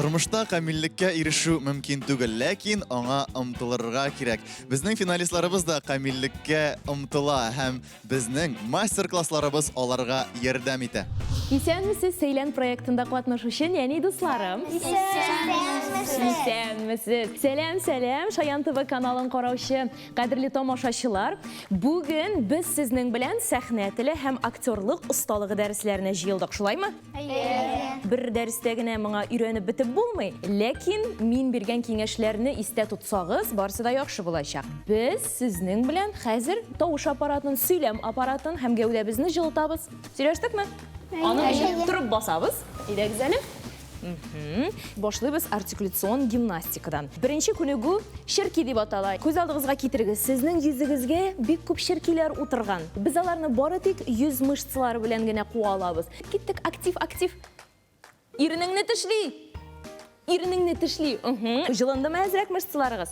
Тормышта камиллеккә ирешү мөмкин түгел, ләкин аңа омтылырга кирәк. Безнең финалистларыбыз да камиллеккә омтыла һәм безнең мастер-классларыбыз аларга ярдәм итә. Исәнмесез, Сөйлән проектында катнашучы нәни дусларым? Исәнмесез. Сәлам, Шаян ТВ каналын караучы кадерле тамашачылар. Бүген без сезнең белән сәхнә теле һәм актерлык осталыгы дәресләренә җыелдык, шулаймы? Бер дәрестә генә моңа өйрәнеп бетеп булмый, ләкин мин биргән киңәшләрне истә тотсагыз, барысы да яхшы булачак. Без сезнең белән хәзер тавыш аппаратын, сөйләм аппаратын һәм гәүдәбезне җылытабыз. Сөйләштекме? Аны өчен турып басабыз. Идегез әле. Башлыйбыз артикуляцион гимнастикадан. Беренче күнегү ширки дип атала. Күз алдыгызга китерегез. Сезнең йөзегезгә бик күп ширкиләр утырган. Без аларны бары тик йөз мышцалары белән генә куа алабыз. Киттек, актив. Иренеңне тешли. Җылындымы әзрәк мышцаларыгыз?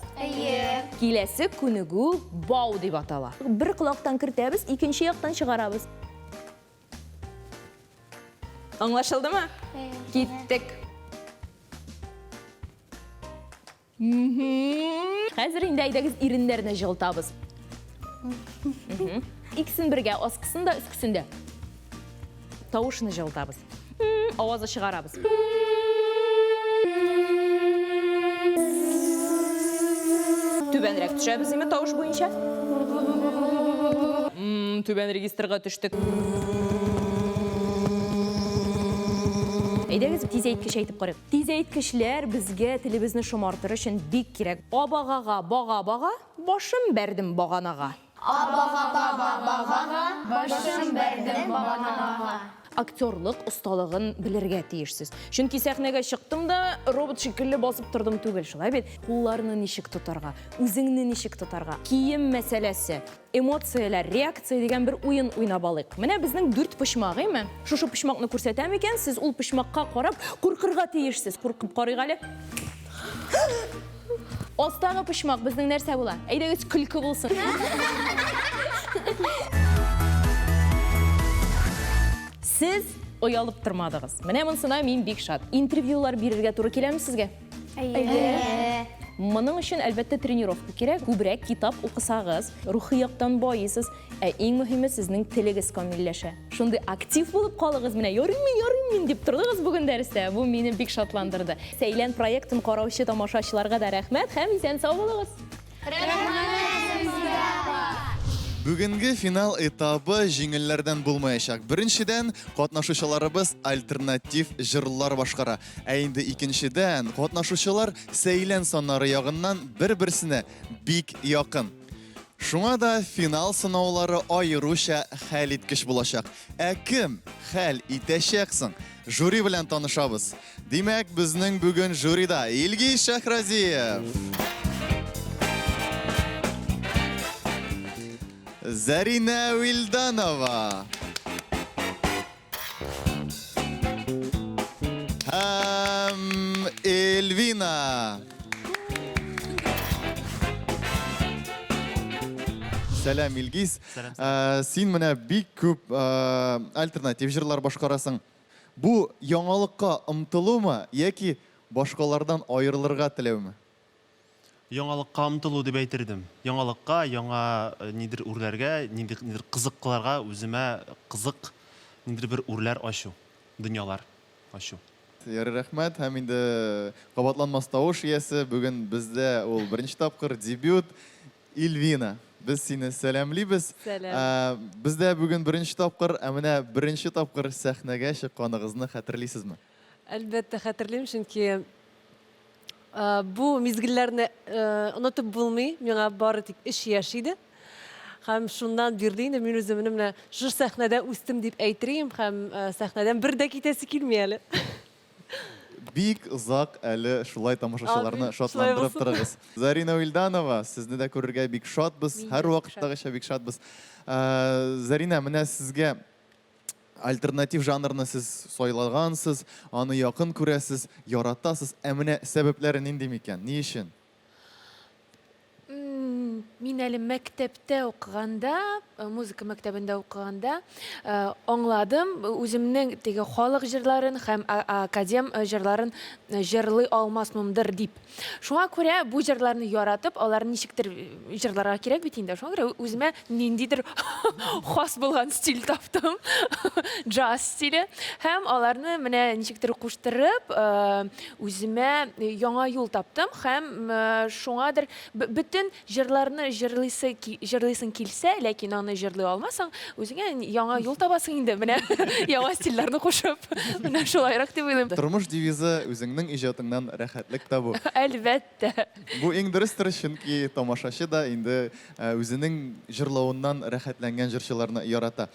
Киләсе күнегү бау дип атала. Бер колактан кертәбез, икенче яктан чыгарабыз. Аңлашылдымы? Киттек. Хәзер инде әйдәгез иреннәрне җылытабыз. Икесен бергә, аскысын да, өскесен дә. Тавышны җылытабыз. Авазы чыгарабыз. Түбәнрәк төшәбез име тавыш буенча? Түбән регистрга төштек. Әйдәгез тизәйткеч әйтеп карыйк. Тизәйткечләр безгә телебезне шомартыр өчен бик кирәк. Абагага бага, башым бәрдем баганага. Башым бәрдем баганага. Актерлык осталыгын белергә тиешсез. Чөнки сәхнәгә чыктым да робот шикелле басып тордым түгел, шулай бит. Кулларны ничек тотарга, үзеңне ничек тотарга, кием мәсьәләсе, эмоцияләр, реакция дигән бер уен уйнап алыйк. Менә безнең 4 почмак, әйме? Шушы почмакны күрсәтәм икән, сез ул почмакка карап куркырга тиешсез. Куркып карыйк әле. Астагы почмак безнең нәрсә була? Әйдәгез көлке булсын. Сіз оялып тормадыгыз. Менә монысына мин бик шат. Интервьюлар бирергә туры киләме сезгә? Моның өчен әлбәттә тренировка кирәк. Күбрәк китап укысагыз, рухи яктан байысыз, иң мөһиме сезнең телегез камилләшә. Шундый актив булып калыгыз. Менә ярый мин дип тордыгыз бүген дәрестә. Бу мине бик шатландырды. Сөйлән проектын караучы тамашачыларга да рәхмәт һәм исән сау булыгыз. Бүгенге финал этабы җиңелләрдән булмаячак. Беренчедән, катнашучыларыбыз альтернатив җырлар башкара. Ә инде икенчедән, катнашучылар сөйлән саннары ягыннан бер-берсенә бик якын. Шуңа да финал сынаулары аеруча хәл иткеч булачак. Ә кем хәл итәчәк соң? Жюри белән танышабыз. Димәк, безнең бүген жюрида Илгиз Шәхразиев, Зарина Вилданова һәм Эльвина. Сәлам, Илгиз. Син менә бик күп альтернатив җырлар башкарасың. Бу яңалыкка омтылумы яки башкалардан аерылырга теләүме? Яңалыкка омтылу дип әйтердем. Яңалыкка, яңа нидер үрләргә, нидер кызыкларга, үземә кызык нидер бер үрләр ачу, дөньялар ачу. Ярый, рәхмәт. Һәм инде кабатланмас тавыш иясе, бүген бездә ул беренче тапкыр дебют Эльвина. Без сине сәламлибез. Бездә бүген беренче тапкыр, менә беренче тапкыр сәхнәгә чыкканыгызны хәтерлисезме? Әлбәттә хәтерлим, чөнки бу мизгелләрне онытып булмый. Миңа бары тик 3 яшь иде. Һәм шуннан бирле инде мин үземне менә шу сәхнәдә үстем дип әйтерим, һәм сәхнәдән бер дә китәсе килми әле. Бик озак әле шулай тамашачыларны шатландырып торыгыз. Зарина Вилданова, сезне дә күрергә бик шатбыз, һәр вакыттагыча бик шатбыз. Зарина, менә сезгә альтернатив жанрны сез сайлагансыз, аны якын күрәсез, яратасыз. Менә сәбәпләре нинди микән? Ни өчен? Мин мин әле мәктәптә укыганда, музыка мәктәбендә укыганда, аңладым үземнең теге халык җырларын һәм академ җырларын җырлый алмасмындыр дип. Шуңа күрә бу җырларны яратып, аларны ничектер җырларга кирәк бит инде. Шуңа күрә үземә ниндидер хас булган стиль таптым. Джаз стиле. Һәм аларны менә ничектер куштырып, үземә яңа юл таптым һәм шуңадыр бүтән җырларны җырлыйсың килсә, ләкин аны җырлый алмасаң, үзеңә яңа юл табасың инде. Менә яңа стильләрне кушып, менә шулайрак дип уйлыйм. Тормыш девизы үзеңнең иҗатыңнан рәхәтлек табу. Әлбәттә. Бу иң дөрестер, чөнки тамашачы да инде үзенең җырлавыннан рәхәтләнгән җырчыларны ярата.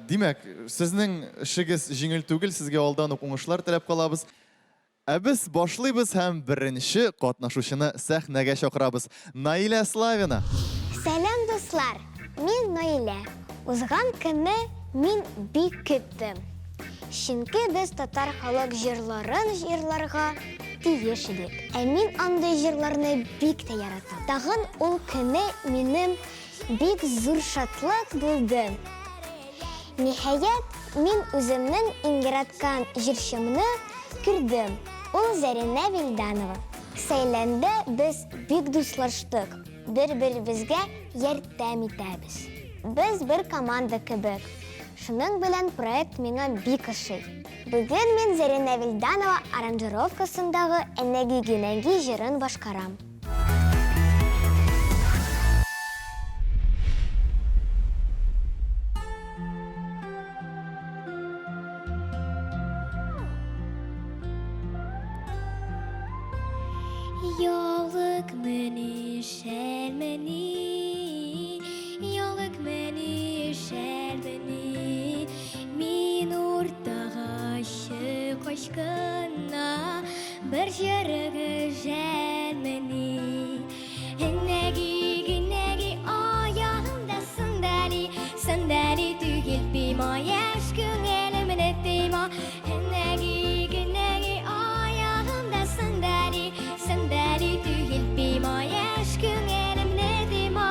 Димәк, сезнең эшегез җиңел түгел, сезгә алдан ук уңышлар теләп калабыз. Без башлыйбыз һәм беренче катнашучыны сәхнәгә чакырабыз. Наилә Славина. Сәлам, дуслар. Мин Наилә. Узган көнне мин бик көттем. Чөнки без татар халык җырларын җырларга тиеш идек. Ә мин андый җырларны бик тә яратам. Тагын ул көнне минем бик зур шатлык булды. Ниһаять, мин үземнең иң яраткан җырчымны күрдем. Ул Зарина Вилданова. Сәйләндә без бик дуслаштык. Бер-беребезгә ярдәм итәбез. Без бер команда кебек. Шуның белән проект миңа бик ошый. Бүген мин Зарина Вилданова аранжировкасындагы «Энәги-генәги» җырын башкарам. Yoluk meni şermeni, yoluk meni şerdeni, min ortaga aşık aşkına bir jırgı jelmeni. Negi ayağımda sandali, sandali tügel bima, yaşkın elimine değma. Negi ayağımda sandali, sandali tügel bima, yaşkın elimine değma.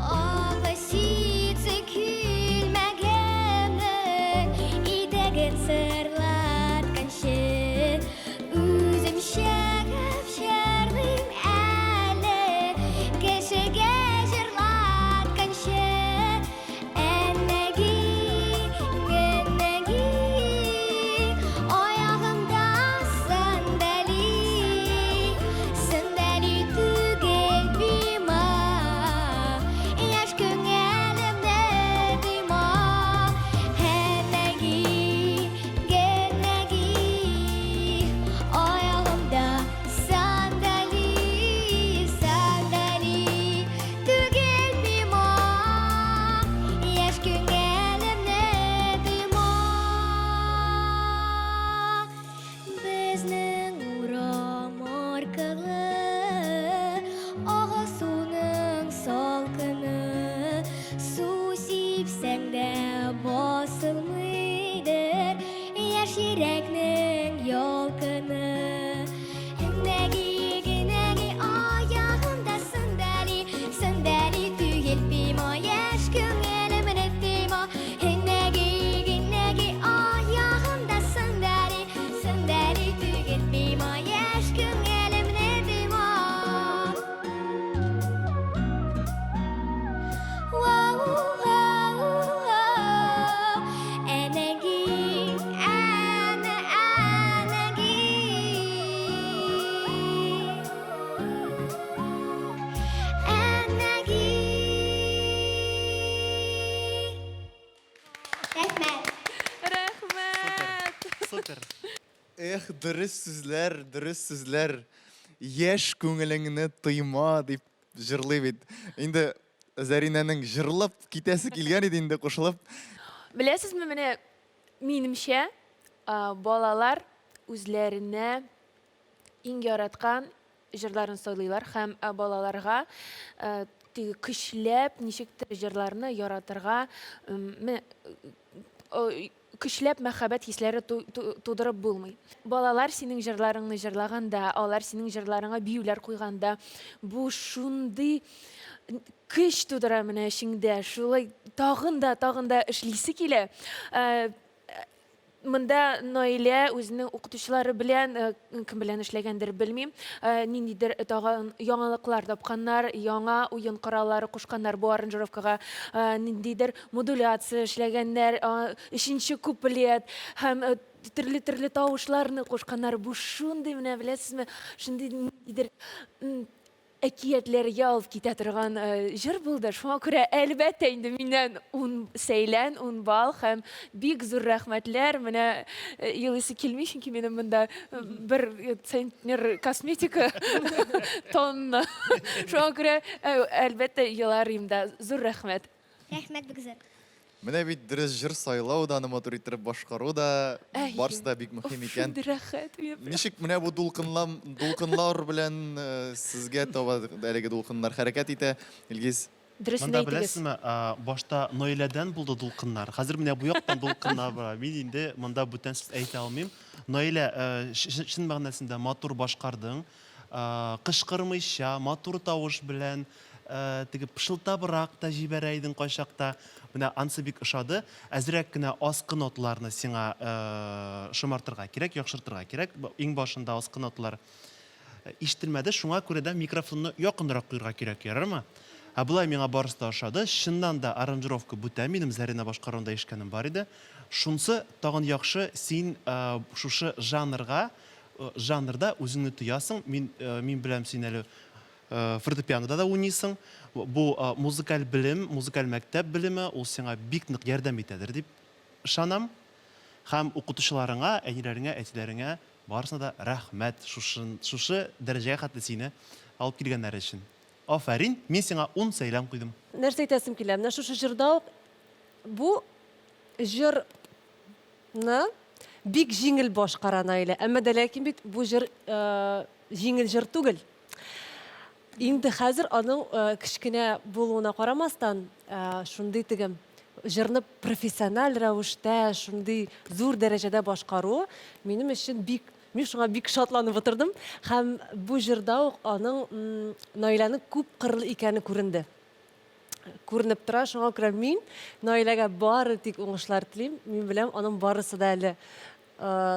Ağlasıtı külmegemden, idegen sırlatkanşı, üzüm şagıp şardım əli, keşege jırlatkanşı. Ennegi, gennegi, ayağımda sandali, sandali tügel bima, yaşkın elimde dima. Ennegi, gennegi, ayağımda sandali, sandali tügel bima, yaşkın elimde dima. Безнең урам аркылы, ағысуның салкыны, су сипсәң дә басылмыйдыр, яшь йөрәкнең ялкыны. Нәги, аягымда сандали, сандали түгел бima, яшькың әлемне тыйма. Нәги, аягымда сандали, sandali tügel bima, yaşkın elimne dima. Enegi, enegi. Enegi. Рәхмәт. Рәхмәт. Супер. Эх, дөрес сүзләр. Яшь күңелеңне тыйма дип җырлый бит. Инде Заринәнең җырлап китәсе килгән иде инде кушылып. Беләсезме, менә минемчә, балалар үзләренә иң яраткан җырларын сайлыйлар һәм балаларга теге көчләп ничектер җырларны яратырга көчләп мәхәббәт хисләре тудырып булмый. Балалар синең җырларыңны җырлаганда, алар синең җырларыңа биюләр куйганда, бу шундый көч тудыра менә эчеңдә, шулай тагын да эшлисе килә. Монда Наилә үзенең укытучылары белән, кем белән эшләгәндер белмим, ниндидер тагын яңалыклар тапканнар, яңа уен кораллары кушканнар бу аранжировкага, ниндидер модуляция эшләгәннәр, өченче куплет һәм төрле тавышларны кушканнар. Бу шундый менә беләсезме, шундый ниндидер әкиятләргә алып китә торган җыр булды. Шуңа күрә әлбәттә инде миннән 10 сәйлән, 10 бал һәм бик зур рәхмәтләр. Менә елыйсы килми, чөнки минем монда бер центнер косметика тонна. Шуңа күрә әлбәттә еларым да. Зур рәхмәт. Рәхмәт бик зур. Менә бит дөрес җыр сайлау да, матур итеп башкару да барысы да бик мөһим икән. Рәхәт. Ничек менә бу дулкынлар белән сезгә таба әлеге дулкыннар хәрәкәт итә, Илгиз? Дөресен Монда әйтегез. беләсезме, башта Наиләдән булды дулкыннар. Хәзер менә бу яктан дулкыннар бара. Мин инде монда бүтән сүз әйтә алмыйм. Наилә, чын мәгънәсендә матур башкардың, кышкырмыйча, матур тавыш белән, теге пышылтабрак та җибәрә идең кайчакта. Менә ансы бик ошады. Әзрәк кенә аскы ноталарны сиңа шомартырга кирәк, яхшыртырга кирәк. Иң башында аскы ноталар ишетелмәде, шуңа күрә дә микрофонны якынрак куярга кирәк, ярармы? Булай миңа барысы да ошады. Чыннан да аранжировка бүтән, минем Зарина башкаруында ишкәнем бар иде. Шунсы тагын яхшы, син шушы жанрда үзеңне тоясың. Мин беләм, син әле фортепианода да уйныйсың. Бу музыкаль белем, музыкаль мәктәп белеме, ул сиңа бик нык ярдәм итәдер дип ышанам. Һәм укытучыларыңа, әниләреңә, әтиләреңә барысына да рәхмәт. Шушы дәрәҗәгә хәтле сине алып килгәннәр өчен. Афәрин, мин сиңа 10 сәйлән куйдым. Нәрсә әйтәсем килә? Менә шушы җырда ук бу җырны бик җиңел башкара Наилә. Әмма дә ләкин бит бу җыр җиңел җыр түгел. Инде хәзер аның кичкенә булуына карамастан, шундый тегем җырны профессиональ рәвештә, шундый зур дәрәҗәдә башкару минем өчен мин шуңа бик шатланып утырдым. Һәм бу җырда ук аның Наиләнең күп кырлы икәне күренде. Күренеп тора, шуңа күрә мин Наиләгә бары тик уңышлар телим. Мин беләм, аның барысы да әле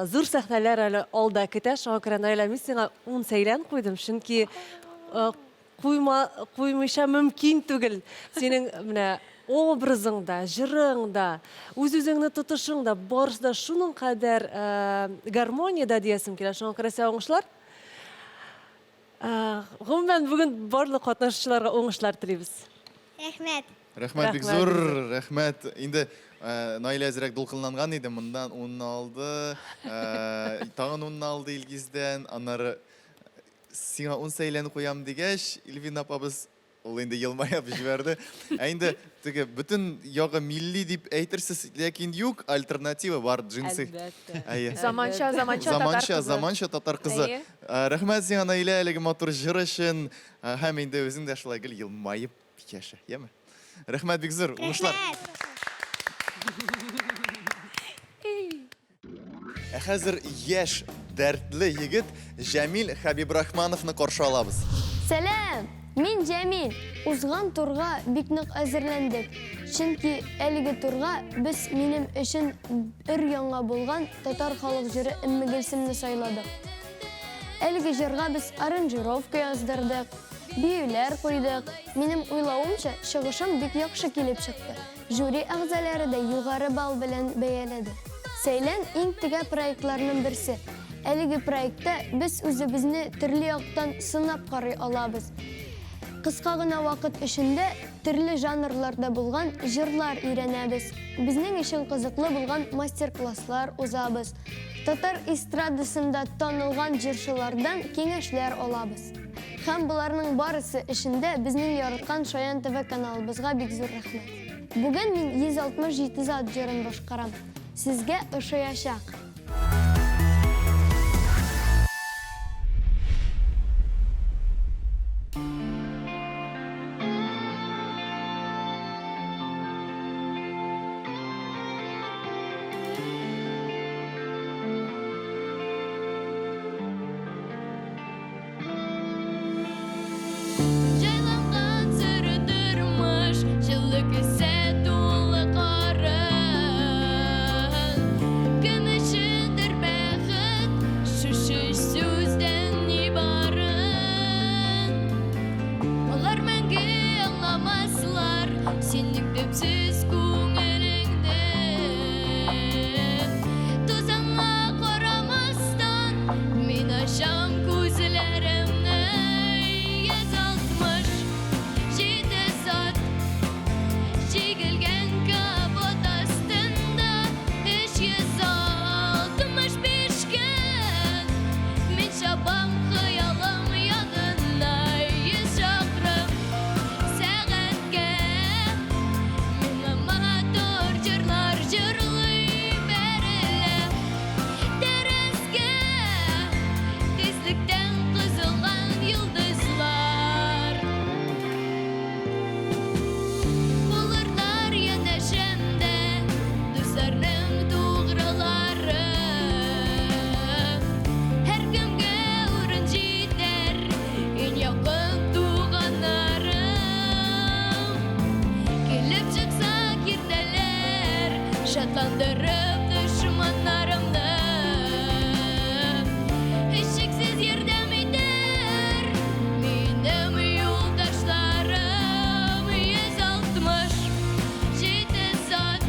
зур сәхнәләр әле алда көтә. Шуңа күрә Наилә, мин сиңа 10 сәйлән куйдым, чөнки куймыйча мөмкин түгел. Синең менә образыңда, җырыңда, үз-үзеңне тотышыңда, барысы да шуның кадәр гармониядә диясем килә. Шуңа күрә сиңа уңышлар. Гомумән бүген барлык катнашучыларга уңышлар телибез. Рәхмәт. Рәхмәт бик зур, рәхмәт. Инде Наилә әзрәк дулкынланган иде, мондан 10 алды, тагын 10 алды Илгиздән, аннары сиңа 10 сәйлән куям дигәч, Илвин апабыз ул инде елмаеп җибәрде. Инде теге бөтен ягы милли дип әйтерсез, ләкин юк, альтернатива бар, джинсы. Заманча татар кызы. Рәхмәт сиңа Наилә әлеге матур җыр өчен, һәм инде үзең дә шулай гел елмаеп яшә, яме? Рәхмәт бик зур. Уңышлар. Хәзер яшь, дәртле егет Җәмил Хәбибрахмановны каршы алабыз. Сәлам, мин Җәмил. Узган турга бик нык әзерләндек. Чөнки әлеге турга без минем өчен яңа булган татар халык җыры Өмме Гөлсемне сайладык. Әлеге җырга без аранжировка яздырдык, биюләр куйдык. Минем уйлавымча, чыгышым бик яхшы килеп чыкты. Жюри әгъзалары да югары балл белән бәяләде. Сәйлән иң тигә проектларның берсе. Әлеге проектта без үзебезне төрле яктан сынап карый алабыз. Кыска гына вакыт эчендә төрле жанрларда булган җырлар өйрәнәбез. Безнең өчен кызыклы булган мастер-класслар узабыз. Татар эстрадасында танылган җырчылардан киңәшләр алабыз. Һәм буларның барысы эчендә безнең яраткан Шаян ТВ каналыбызга бик зур рәхмәт. Бүген мин 167 зат җырын башкарам. Сезгә ошаячак. Söndürüp düşmanlarımdı Eşiksiz yerden eder Benim yoldaşlarım 167 saat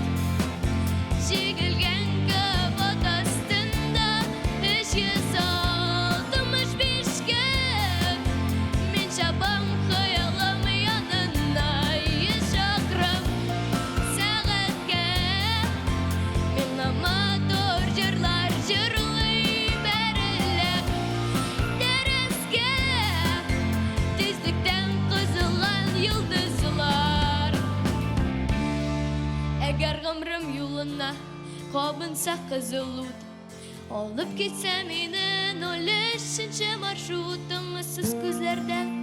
Çekilgen kapat astında 365 gün Min çabam hayalım yanında yaşarım Saatke Min amatör jırlar jırlayı berilip Derezge Tezlikten kızılan yıldızlar Eğer ömrüm yoluna Kabınsa kızılut Alıp gitsem inen o leşince marşrutum ıssız gözlerden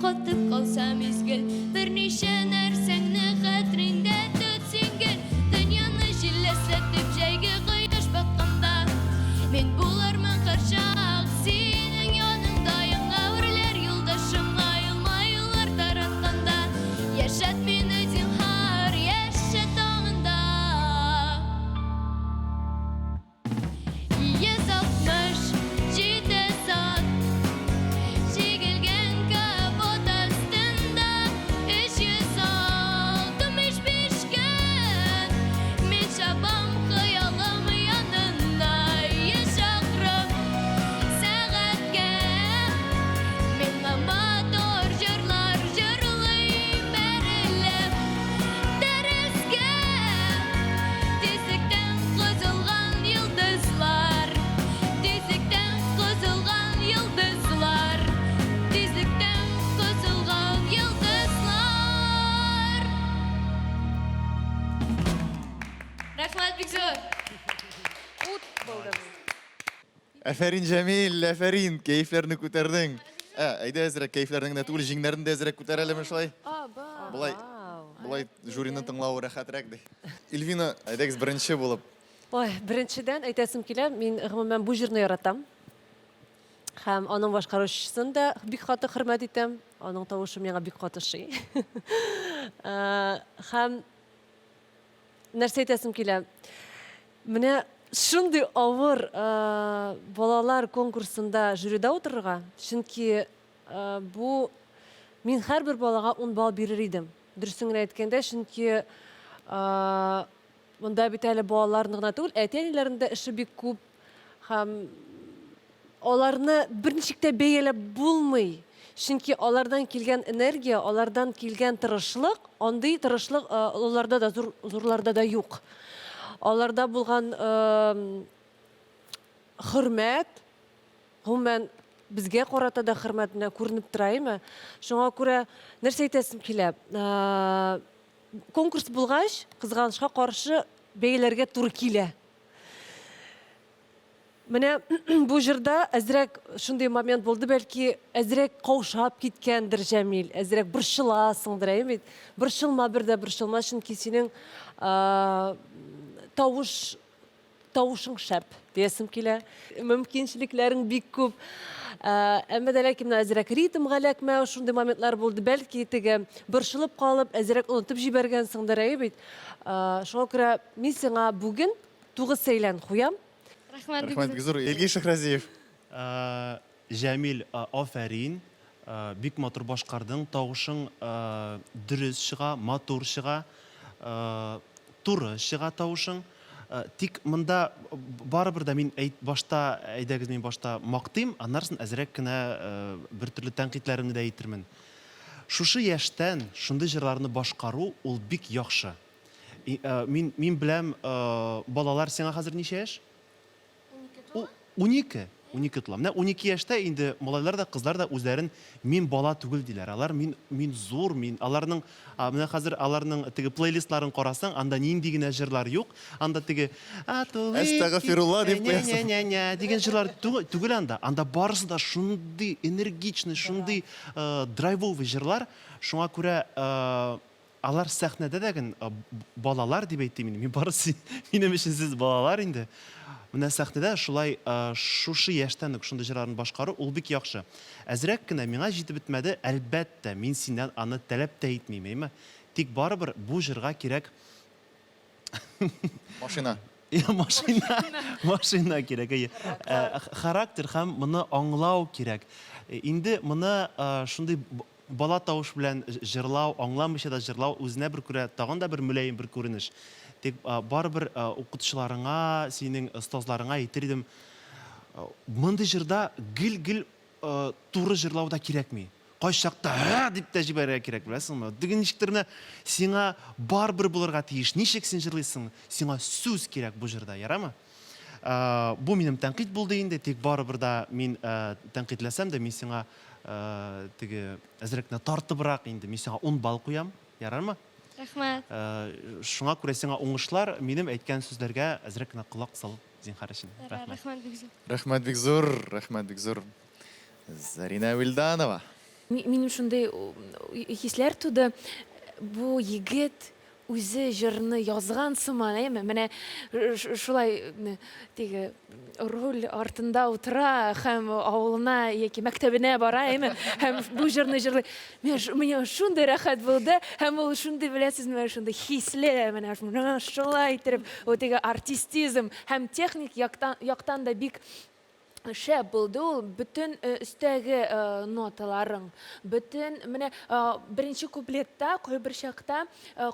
Katıp kalsam izgil Bir nişe nersengni katrinde tütsingil Dünyanı jillesletip jayga kıyış bakımda Men bularmın karşak senin yanındayım Ağırlar yoldaşım ayılmayılar taratkanda Yaşat beni zinhar yaşat ağında 167 saat Çekilgen kapot astında 365 gün Min çabam hayalım yanında yaşarım Saatke Min amatör jırlar jırlayı berilip Derezge Tezlikten kızılgan yıldızlar Tezlikten kızılgan yıldızlar Tezlikten kızılgan yıldızlar Rahmat Bikzor Aferin Cemil, aferin. Keyiflerini көтердің. Әйді әзірек keyiflerini de түгіл, жеңдерін де әзірек көтерелі шылай. Бұлай жюрины тыңлауы рәхәтрәк ди. Эльвина, әйдәгіз бірінші болып. Ой, беренчедән әйтәсем килә, мин гомумән бу җырны яратам. Һәм аның башкаручысын да бик каты хөрмәт итәм. Аның тавышы миңа бик каты шый. Һәм нәрсә әйтәсем килә? Менә шундый авыр балалар конкурсында жюрида утырырга, чөнки бу мин һәрбер балага 10 балл бирер идем. Дөресен генә әйткәндә, чөнки монда бит әле балаларның гына түгел, әти-әниләрнең дә эше бик күп һәм аларны берничек тә бәяләп булмый. Чөнки алардан килгән энергия, алардан килгән тырышлык, андый тырышлык аларда да зурларда да юк. Аларда булган хөрмәт, гомумән безгә карата да хөрмәт менә күренеп тора. Шуңа күрә нәрсә әйтәсем килә? Конкурс булгач, кызганычка каршы бәяләргә туры килә. Менә бу җырда әзрәк шундый момент булды, бәлки әзрәк каушап киткәндер Җәмил, әзрәк борчыласыңдыр, бит. Борчылма, бер дә борчылма, чөнки синең тавышың шәп, диясем килә. Мөмкинчелекләрең бик күп. Әмма дә ләкин әзрәк ритмга эләкмәү, шундый моментлар булды. Бәлки теге борчылып калып, әзрәк онытып җибәргәнсеңдер, бит. Шуңа күрә мин сиңа бүген 9 сәйлән куям. Rahmat Рахмат Бикзур. Елгей Шахразиев. Жәмил, афәрин. Бик матур башкардың, тавышың дөрес чыга, матур чыга, туры чыга тавышың. Тик монда барыбер дә мин башта әйдәгез мин башта мактыйм, аннарсын әзрәк кенә бер төрле тәнкыйтьләремне дә әйтермен. Шушы яшьтән шундый җырларны башкару ул бик яхшы. Мин беләм, балалар сиңа хәзер ничә яшь? 12 тулам. Менә 12 яшьтә инде малайлар да, кызлар да үзләрен мин бала түгел диләр. Алар мин зур, аларның менә хәзер аларның теге плейлистларын карасаң, анда нинди генә җырлар юк. Анда теге Астагфирулла дип куясың. Не дигән җырлар түгел анда. Анда барысы да шундый энергичный, шундый драйвовый җырлар. Шуңа күрә алар сәхнәдә дәген балалар дип әйтим мин. Барысы минем өчен сез балалар инде. Менә сәхнәдә шулай шушы яшьтән үк шундый җырларны башкару ул бик яхшы. Әзрәк кенә миңа җитеп бетмәде, әлбәттә, мин синнән аны таләп тә итмим, әйме. Тик барыбер бу җырга кирәк Машина. Машина кирәк. Характер һәм моны аңлау кирәк. Инде моны шундый бала тавыш белән җырлау, аңламыйча да җырлау үзенә бер күрә тагын да бер мөлаем бер күренеш. Тик барыбер укытучыларыңа, синең остазларыңа әйтер идем, мондый җырда гел туры җырлау да кирәкми. Кайчакта дип тә җибәрергә кирәк, беләсеңме? Диген ничектер менә сиңа барбер булырга тиеш. Ничек син җырлыйсың? Сиңа сүз кирәк бу җырда, ярамы? Бу минем тәнкыйть булды инде, тик барыбер да мин тәнкыйтьләсәм дә мин сиңа теге әзрәкне тартыбрак инде, мин сиңа 10 балл куям, ярармы? Рәхмәт. Шуңа күрә сиңа уңышлар, минем әйткән сүзләргә әзрәкне колак сал, зинһар өчен. Рәхмәт. Рәхмәт бик зур. Рәхмәт бик зур, рәхмәт бик зур. Зарина Вилданова. Минем шундай хисләр туды. Бу егет үзе җырны язган сыман, менә шулай теге руль артында утыра һәм авылына яки мәктәбенә бара, һәм бу җырны җырлый. Менә шундай рәхәт булды, һәм ул шундай, беләсезме, шундай хисле, менә шулай итеп, теге артистизм һәм техник яктан да бик шәп булды ул. Бөтен өстәге ноталарың, бөтен менә беренче куплетта кайбер чакта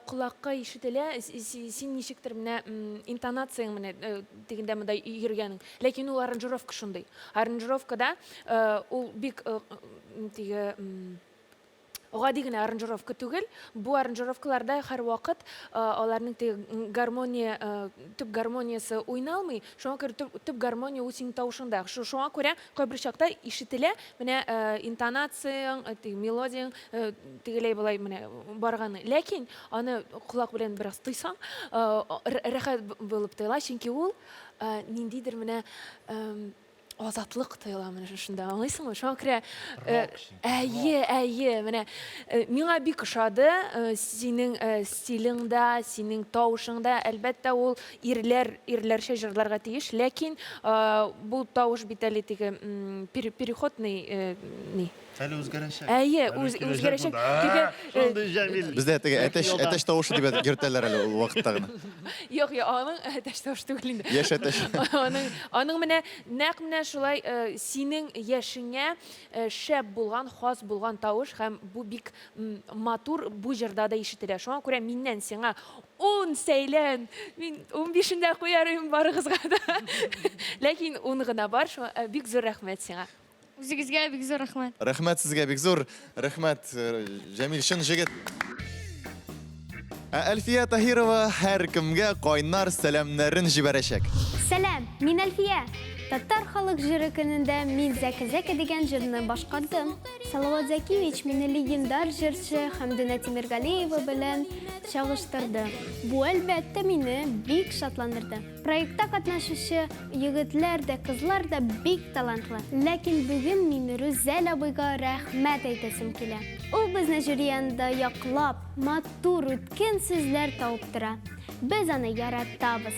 колакка ишетелә, син ничектер менә интонацияң менә дигәндә монда йөргәнең. Ләкин ул аранжировка шундый. Аранжировкада ул бик теге гади генә аранжировка түгел. Бу аранжировкаларда һәрвакыт аларның гармония, төп гармониясы уйналмый. Шуңа күрә төп гармония ул синең тавышыңда. Шуңа күрә кайбер чакта ишетелә менә интонацияң, мелодияң тегеләй булай менә барганы. Ләкин аны колак белән бераз тыйсаң, рәхәт булып тоела, чөнки ул ниндидер менә азатлык тоела, менә шунда, аңлыйсыңмы? Шуңа күрә әйе, менә миңа бик ошады синең стилеңдә, синең тавышыңда. Әлбәттә ул ирләрчә җырларга тиеш, ләкин бу тавыш бит әле теге переходный Әле үзгәрәчәк. Әйе, үзгәрәчәк. Шундый җәмил. Бездә теге әтәш тавышы дип йөртәләр әле ул вакытта гына. Юк, аның әтәш тавышы түгел инде. Яшь әтәш. Аның менә нәкъ менә шулай синең яшеңә шәп булган, хас булган тавыш һәм бу бик матур бу җырда да ишетелә. Шуңа күрә миннән сиңа 10 сәйлән, мин 15-ндә куярым барыгызга да. Ләкин 10 гына бар, шуңа бик зур рәхмәт сиңа. Үзегезгә бик зур рәхмәт. Рәхмәт сезгә бик зур. Рәхмәт, Җәмил шын җегет. Әлфия Таһирова һәр кемгә кайнар сәламнәрен җибәрәчәк. Сәлам, мин Әлфия. Татар халык җыры көнендә мин Зәки дигән җырны башкардым. Салават Зәкиевич мине легендар җырчы Хәмдинә Тимергалиева белән чагыштырды. Бу әлбәттә мине бик шатландырды. Проектта катнашучы егетләр дә, кызлар да бик талантлы. Ләкин бүген мин Рүзәл абыйга рәхмәт әйтәсем килә. Ул безне жюри янында яклап, матур үткен сүзләр табып тора. Без аны яратабыз.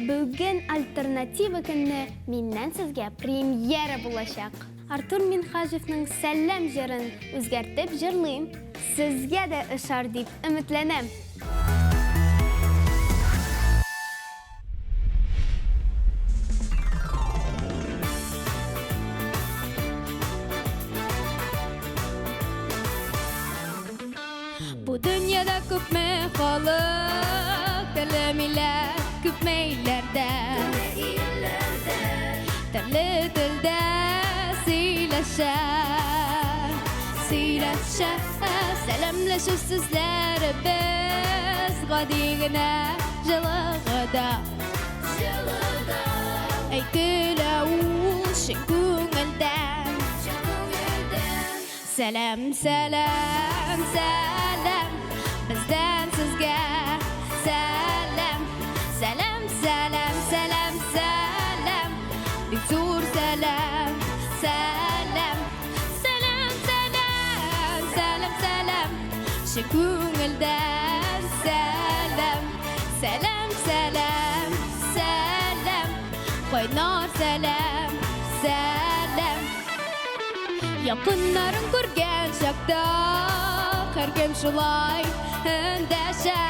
Бүген альтернатива көнне миннән сезгә премьера булачак. Артур Минхажевның Сәлам җырын үзгәртеп җырлыйм. Сезгә дә ышар дип өметләнәм. Бу дөньяда күпме халык, төрле милләт, күпме илләрдә, төрле телдә сөйләшә. Сәламләшү сүзләребез гади генә җылыгыда. Әйтелә ул чын күңелдән. Сәлам, сәлам, сәлам, бездән сезгә сәлам. Сәлам, сәлам, сәлам, сәлам, бик зур сәлам, сәлам. Сәлам, сәлам, сәлам, сәлам, чын күңелдән сәлам. Сәлам, сәлам, сәлам, кайнар сәлам, сәлам. Якыннарын күргән чакта һәр кем шулай өндәшә.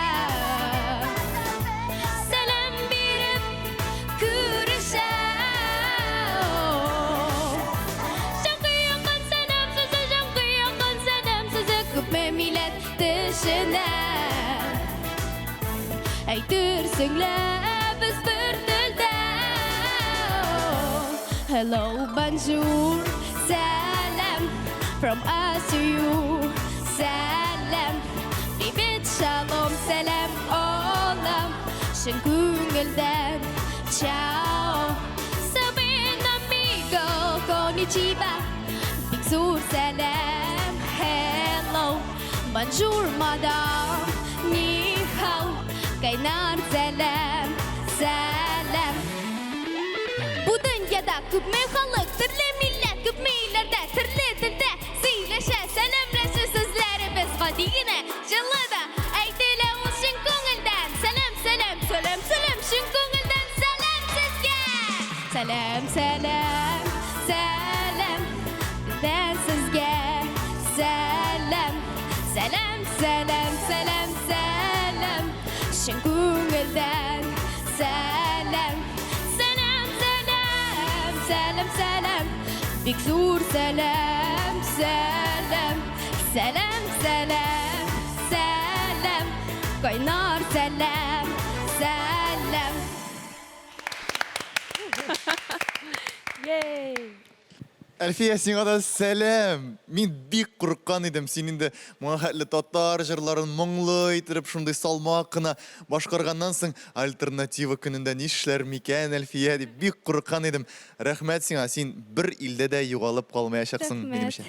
Әйтерсеңлә без бер телдә. Hello, bonjour, salam. From us to you, salam. Привет, shalom, salam, olam. Шын күңелдән, ciao. Sabin amigo, konnichiwa. Big зур сәлем, hello. Bonjour, madame, ni hao. Кайнар сәлем, сәлем. Bu dünyada күпме халык, төрле милләт, күп милләрдә, төрле телдә сөйләшә, сәламләшә сүзләребез гадигенә, җылы да әйтелә ул чын күңелдән. Сәлам, сәлам, сәлам, сәлам, чын күңелдән сәлам сезгә. Сәлам, сәлам, сәлам, бездән сезгә. Сәлам, сәлам, сәлам, сәлам, сәлам, чын күңелдән сәлам. Сәлам, сәлам, бик зур сәлам, сәлам. Сәлам, сәлам, сәлам, кайнар сәлам, сәлам. Әлфия, сиңа да сәлем. Мин бик курыккан идем. Син инде моңа хәтле татар җырларын моңлы итеп, шундый салмак кына башкарганнан соң альтернатива көнендә нишләр микән, Әлфия, дип бик курыккан идем. Рәхмәт сиңа. Син бер илдә дә югалып калмаячаксың, минемчә.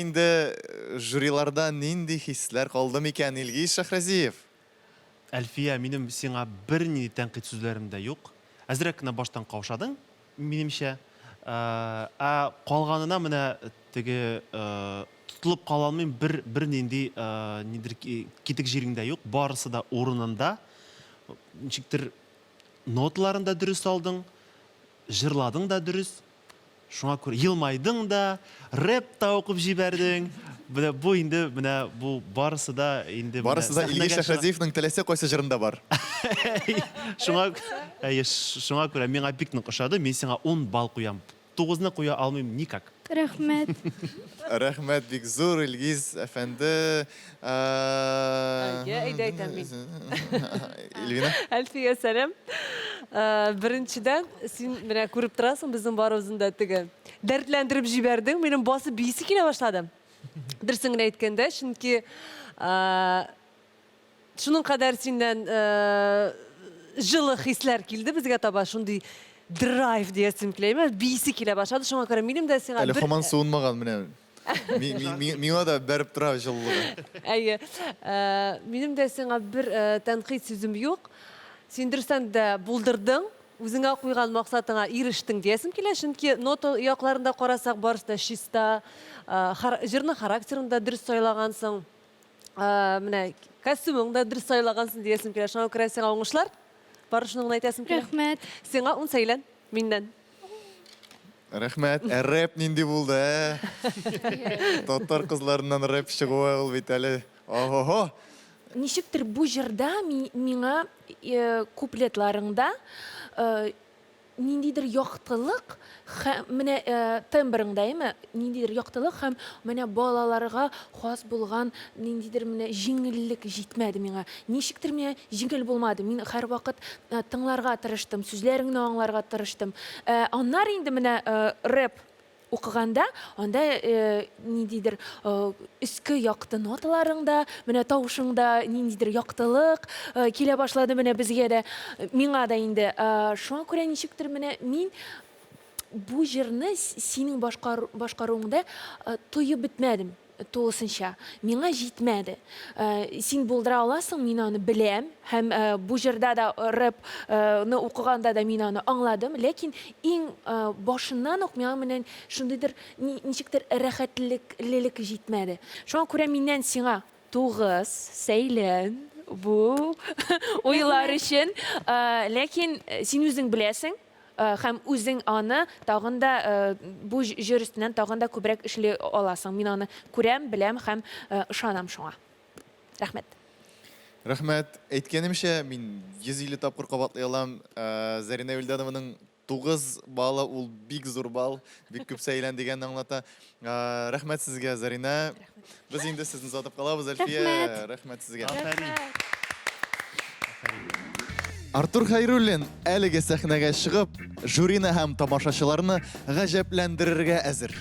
Инде жюриларда нинди хисләр калды микән, Илгиз Шәһрәзиев? Әлфия, минем сиңа бер нинди тәнкыйть сүзләрем дә юк. Әзрәк кенә баштан каушадың, минемчә. Калганына менә теге тутылып кала алмыйм, бер нинди нидер китек җиреңдә юк, барысы да урынында. Ничектер ноталарын да дөрес алдың, җырладың да дөрес. Шуңа күрә елмайдың да, рэп та укып җибәрдең. Менә бу инде менә бу барысы да инде Барысы да Илгиз Шәһрәзиевның теләсә кайсы җырында бар. Шуңа күрә миңа бик нык ошады. Мин сиңа 10 балл куям. 9-ны куя алмыйм никак. Рәхмәт. Рәхмәт бик зур, Илгиз әфәнде. Әйдә әйтәм мин. Эльвина? Әлфия, сәлам. Беренчедән, син менә күреп торасың, безнең барыбызны да теге дәртләндереп җибәрдең. Минем басы биисе килә башлады. Дөресен генә әйткәндә, чөнки шуның кадәр синнән җылы хисләр килде безгә таба, шундый драйв диясем киләме, биисе килә башлады. Шуңа күрә минем дә сиңа Әле һаман суынмаган менә. Миңа да бәреп тора җылылыгы. Әйе, минем дә сиңа бер тәнкыйть сүзем юк. Син дөрестән дә булдырдың, үзеңә куйган максатыңа ирештең диясем килә, чөнки нота якларында карасак, барысы да чиста, җырның характерын да дөрес сайлагансың. Менә костюмың да дөрес сайлагансың диясем килә. Шуңа күрә сиңа уңышлар. Бары шуны гына әйтәсем килә. Рәхмәт. Сиңа 10 сәйлән миннән. Рәхмәт. Рэп нинди булды, Татар кызларыннан рэп чыгуы ул бит әле. Ого-го. Ничектер бу җырда миңа куплетларыңда ниндидер яктылык һәм менә тембрыңда, ниндидер яктылык һәм менә балаларга хас булган ниндидер менә җиңеллек җитмәде миңа. Ничектер миңа җиңел булмады. Мин һәрвакыт тыңларга тырыштым, сүзләреңне аңларга тырыштым. Аннар инде менә рэп укыганда, анда ниндидер үске якты ноталарыңда, менә тавышыңда ниндидер яктылык килә башлады менә безгә дә, миңа да инде. Шуңа күрә ничектер менә мин бу җырны синең башкаруыңда туеп бетмәдем. Тулысынча. Миңа җитмәде. Син булдыра аласың, мин аны беләм, һәм бу җырда да рэпны укыганда да мин аны аңладым, ләкин иң башыннан ук миңа менән шундыйдыр ничектер рәхәтлек җитмәде. Шуңа күрә миннән сиңа 9 сәйлән бу уйлар өчен, ләкин син үзең беләсең, һәм үзең аны тагын да бу җыр өстеннән тагын да күбрәк эшли аласың. Мин аны күрәм, беләм һәм ышанам шуңа. Рәхмәт. Рәхмәт. Әйткәнемчә, мин 150 тапкыр кабатлый алам. Зарина Вильданованың 9 балы ул бик зур бал, бик күп сәйлән дигәнне аңлата. Рәхмәт сезгә, Зарина. Без инде сезне озатып калабыз, Әлфия. Рәхмәт сезгә. Артур Хайруллин әлеге сәхнәгә чыгып, жюрины һәм тамашачыларны гаҗәпләндерергә әзер.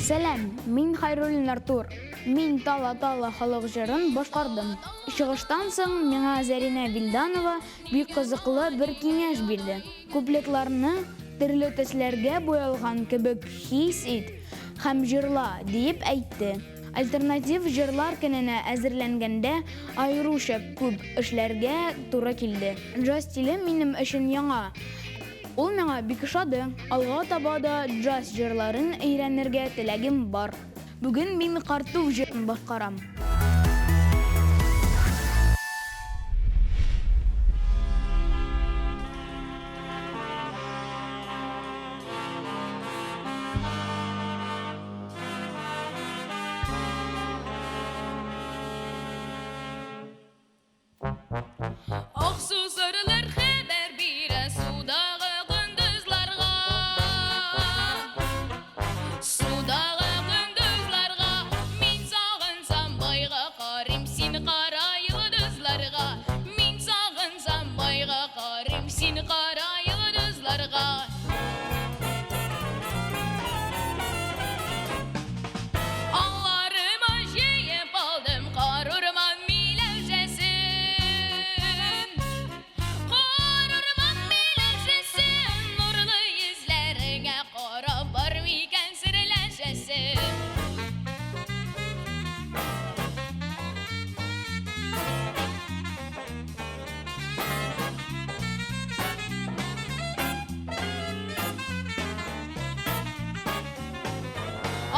Сәлам, мин Хайруллин Артур. Мин Тала-Тала халык җырын башкардым. Чыгыштан соң миңа Зарина Вилданова бик кызыклы бер киңәш бирде. Куплетларны төрле төсләргә буялган кебек хис ит һәм җырла дип әйтте. Альтернатив җырлар көненә әзерләнгәндә аеруча күп эшләргә туры килде. Джаз стиле минем өчен яңа. Ул миңа бик ошады. Алга таба да джаз җырларын өйрәнергә теләгем бар. Бүген мин Картуф җырын башкарам. Ақсу сырылар хәбәр бирә судағы көндүзләргә. Судағы көндүзләргә мин сагынсам байга карыйм, син кара йолдызларга. Мин сагынсам байга карыйм, син кара йолдызларга. Алларыма җыеп алдым кар урман миләүшәсен. Кар урман миләүшәсен, нурлы йөзләреңә карап бар микән серләшәсен.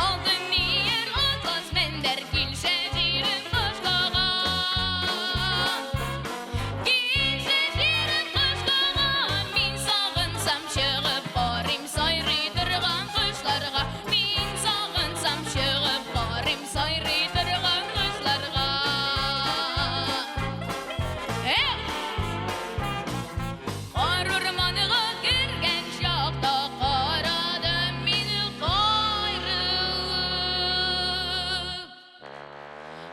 Алтын нияр атлас мендер килсә җирен кышлаган. Килсә җирен кышлаган, мин сагынсам чыгып барыйм сайрый торган кошларга. Мин сагынсам чыгып барыйм сайрый торган кошларга. Кар урманга кергән чакта карадым мин кайрылып.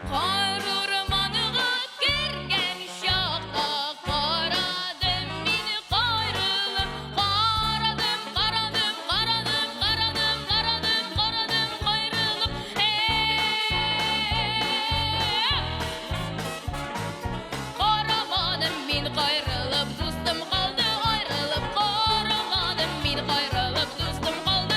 Кар урманга кергән чакта карадым мин кайрылып. Карадым, карадым, карадым, карадым, карадым, карадым кайрылып. Карамадым мин кайрылып, дустым калды айрылып. Карамадым мин кайрылып, дустым калды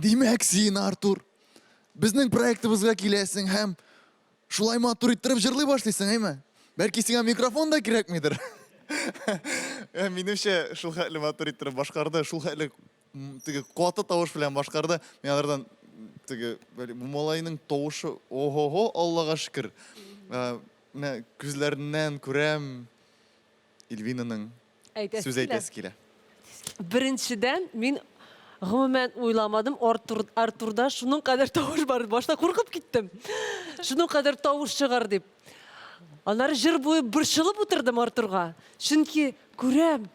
Димәк, син, Артур, безнең проектыбызга киләсең һәм шулай матур иттереп җырлый башлыйсың, әйме? Бәлки сиңа микрофон да кирәкмидер? Минемчә, шул хәтле матур иттереп башкарды, шул хәтле теге каты тавыш белән башкарды. Мен алардан теге бу малайның тавышы, ого-го, Аллага шөкер. Менә күзләреннән күрәм Илвинаның сүз әйтәсе килә. Беренчедән, мин гомумән уйламадым, Артурда шуның кадәр тавыш бар. Башта куркып киттем. Шуның кадәр тавыш чыгар дип. Аннары җыр буе борчылып утырдым Артурга. Чөнки күрәм,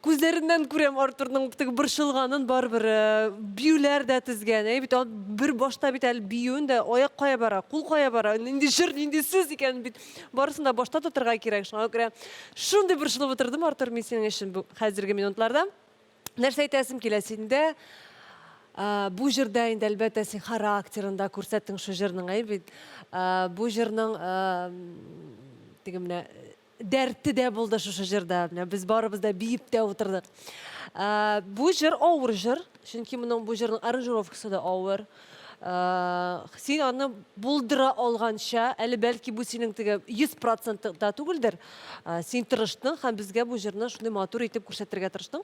күзләреннән күрәм Артурның теге борчылганын, барбер биюләр дә тезгән. Бит бер башта бит әле биюен дә аяк кая бара, кул кая бара, нинди җыр, нинди сүз икән бит. Барысын да башта тотырга кирәк. Шуңа күрә шундый борчылып утырдым Артур, мин синең өчен бу хәзерге минутларда. Нәрсә әйтәсем килә синдә? Бу җырда инде әлбәттә син характерында күрсәттең шу җырның, бит. Бу җырның теге менә дәрте дә булды шу җырда. Без барыбыз да биеп тә утырдык. Бу җыр авыр җыр, чөнки моның бу җырның аранжировкасы да авыр. Син аны булдыра алганча, әле бәлки бу синең теге 100% да түгелдер. Син тырыштың һәм безгә бу җырны шундый матур итеп күрсәтергә тырыштың.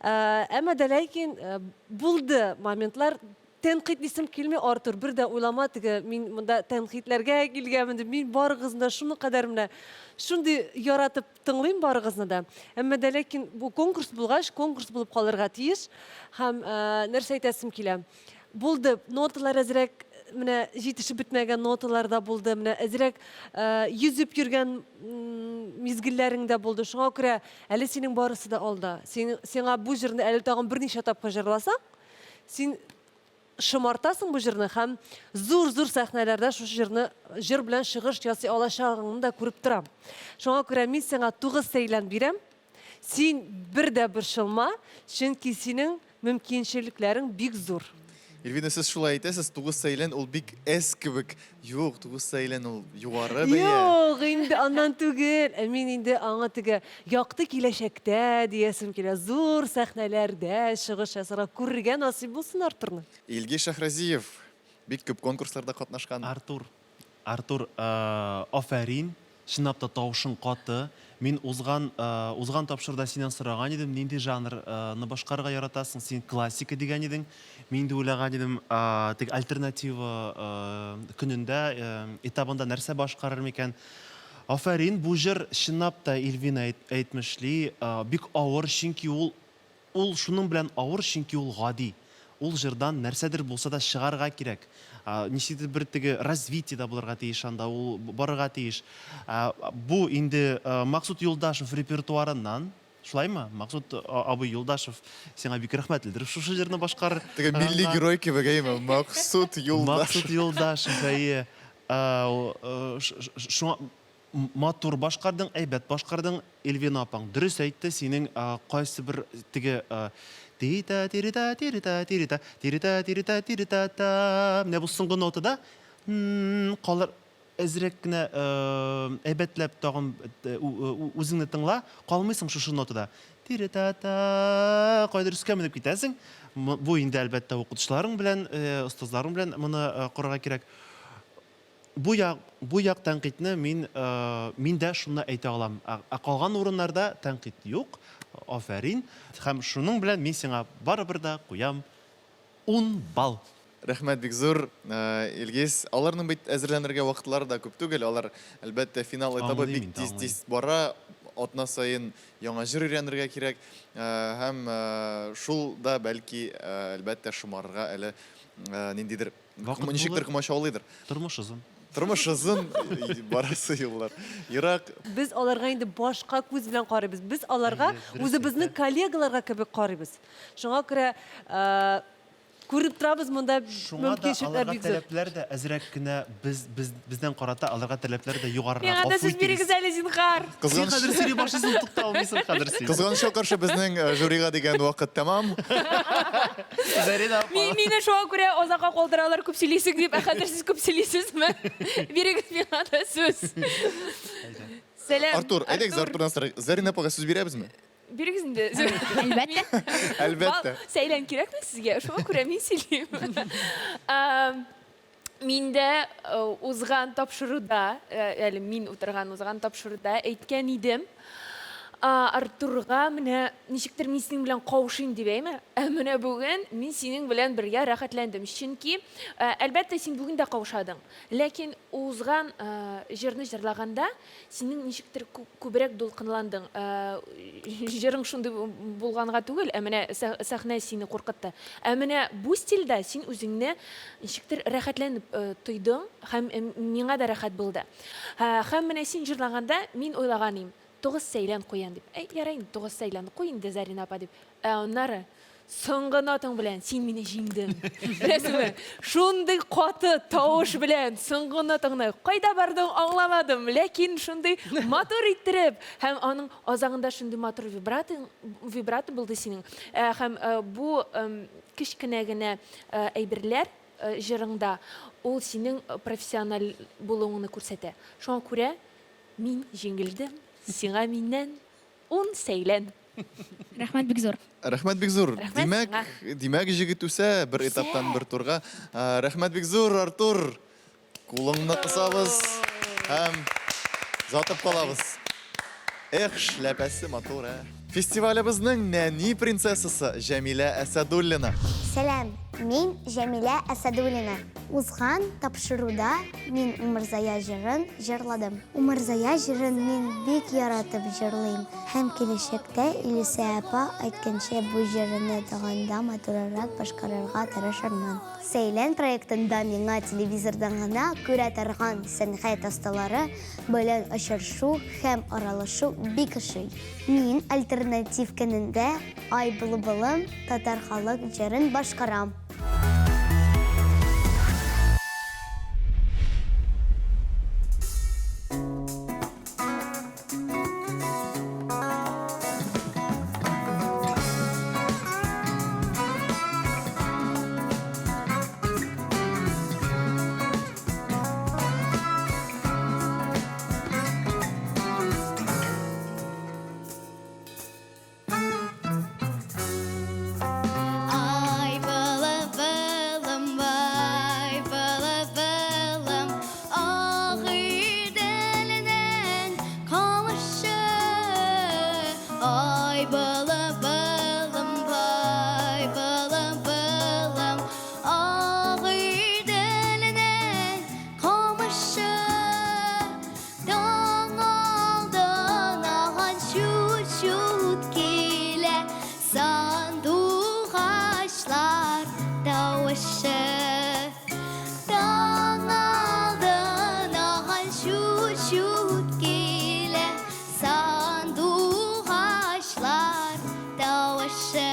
Әмма дә ләкин булды моментлар, тәнкыйть дисем килми, Артур, бер дә уйлама, теге мин монда тәнкыйтьләргә килгәнмен дип, мин барыгызны да шуны кадәр менә шундый яратып тыңлыйм барыгызны да. Әмма дә ләкин бу конкурс булгач, конкурс булып калырга тиеш. Һәм нәрсә әйтәсем килә? Булды, ноталар әзрәк менә җитешеп бетмәгән ноталар да булды, менә әзрәк йөзеп йөргән мизгелләрең дә булды. Шуңа күрә әле синең барысы да алда. Сиңа бу җырны әле тагын берничә тапкыр җырласаң, син шымартасың бу җырны һәм зур сәхнәләрдә шу җыр белән чыгыш ясый алачагыңны да күреп торам. Шуңа күрә мин сиңа 9 сәйлән бирәм. Син бер дә борчылма, чөнки синең мөмкинчелекләрең бик зур. Эльвина, сез шулай әйтәсез, 9 сәйлән ул бик әз кебек. Юк, 9 сәйлән ул югары бәя. Юк, инде аннан түгел. Мин инде аңа теге якты киләчәктә диесем килә. Зур сәхнәләрдә чыгыш ясарга күрергә насыйп булсын Артурны. Илгиз Шахразиев бик күп конкурсларда катнашкан. Артур, афәрин, чынлап та тавышың каты. Мин узган тапшырда синен сораган идем, нинди жанрны башкарырга яратасың? Син классика дигән идең. Мин дә уйлаган идем, тик альтернатива көнендә этабында нәрсә башкарыр микән? Афәрин, бу җыр чынлап та Эльвина әйтмешли, бик авыр, чөнки ул шуның белән авыр, чөнки ул гади. Ул җырдан нәрсәдер булса да чыгарга кирәк. Ничектер бер теге развитие да булырга тиеш анда, ул барырга тиеш. Бу инде Максут Юлдашев репертуарыннан, шулаймы? Максут абый Юлдашев сиңа бик рәхмәтледер. Шушы җырны башкар. Теге милли герой кебек әйме, Максут Юлдашев. Максут Юлдашев, әйе. Шуңа матур башкардың, әйбәт башкардың, Эльвина апаң. Дөрес әйтте, синең кайсы бер теге тирита тирита тирита тирита тирита тирита тирита та. Менә бу соңгы нотада калыр әзрәк кенә әйбәтләп тагын үзеңне тыңла, калмыйсың шушы нотада. Тирита та, кайдыр өскә менеп китәсең. Бу инде әлбәттә укытучыларың белән, остазларың белән моны карарга кирәк. Бу як тәнкыйтьне мин дә шуны әйтә алам. Калган урыннарда тәнкыйть юк. Афәрин. Һәм шуның белән мин сиңа барыбер дә куям 10 балл. Рәхмәт бик зур. Илгиз, аларның бит әзерләнергә вакытлары да күп түгел. Алар әлбәттә финал этабы бик тиз бара. Атна сайын яңа җыр өйрәнергә кирәк. Һәм шул да бәлки әлбәттә шомарга әле ниндидер ничектер комачаулыйдыр. Тормыш озын. Тормыш озын, барасы юллар. Ерак. Без аларга инде башка күз белән карыйбыз. Без аларга үзебезнең коллегаларга кебек карыйбыз. Шуңа күрә күреп торабыз монда мөмкинчелекләр бик зур. Таләпләр дә әзрәк кенә бездән карата аларга таләпләр дә югарырак. Миңа да сүз бирегез әле, зинһар. Син хәзер сөйли башлыйсың, тукта алмыйсың хәзер син. Кызганычка каршы безнең жюрига дигән вакыт тәмам. Мине шуңа күрә озакка калдыралар, күп сөйлисең дип, хәзер сез күп сөйлисезме? Бирегез миңа да сүз. Сәлам. Артур, әйдәгез Артурдан сорыйк. Зарина апага сүз бирәбезме? Бирегез инде. Әлбәттә. Әлбәттә. Сәйлән кирәкме сезгә? Шуңа күрә мин сөйлим. Миндә узган тапшыруда, әле мин утырган узган тапшыруда әйткән идем. Артурга менә ничектер мин синең белән кавышыйм дип әйме. Менә бүген мин синең белән бергә рәхәтләндем. Чөнки әлбәттә син бүген дә кавышадың. Ләкин узган җырны җырлаганда синең ничектер күбрәк дулкынландың. Җырың шундый булганга түгел, менә сәхнә сине куркытты. Менә бу стильдә син үзеңне ничектер рәхәтләнеп тойдың һәм миңа да рәхәт булды. Һәм менә син җырлаганда мин ойлаган идем. 9 сәйлән куян дип. Ярай инде 9 сәйлән куй инде Зарина апа дип. Аннары соңгы нотаң белән син мине җиңдең. Беләсеңме? Шундый каты тавыш белән соңгы нотаңны кайда бардың аңламадым, ләкин шундый матур иттереп һәм аның азагында шундый матур вибрато булды синең. Һәм бу кичкенә генә әйберләр җырыңда ул синең профессиональ булуыңны күрсәтә. Шуңа күрә мин җиңелдем. Сиңа миннән 10 сәйлән. Рәхмәт бик зур. Рәхмәт бик зур. Рәхмәт Димәк җигет үсә бер этаптан бер турга. Рәхмәт бик зур, Артур. Кулыңны кысабыз һәм затып калабыз. Эх, шләпәсе матур. Фестивалебезнең нәни принцессасы Җәмилә Әсәдуллина. Сәлам, Мин Жәмилә Әсәдуллина. Узган тапшыруда мин Умырзая җырын җырладым. Умырзая җырын мин бик яратып җырлыйм. Һәм киләчәктә Илиса апа әйткәнчә бу җырны тагында матуррак башкарырга тырышырмын. Сөйлән проектында миңа телевизордан гына күрә торган сәнгать осталары белән очрашу һәм аралашу бик ошый. Мин альтернатив көнендә Ай былбылым татар халык җырын башкарам. Ай былбылым, ай былбылым, ақ үйдәленен қалышы. Ай былбылым, ай былбылым, ақ үйдәленен қалышы. Таң алдын аған шут-шут келе, сандуғашлар дауышы. Таң алдын аған шут-шут келе, сандуғашлар дауышы.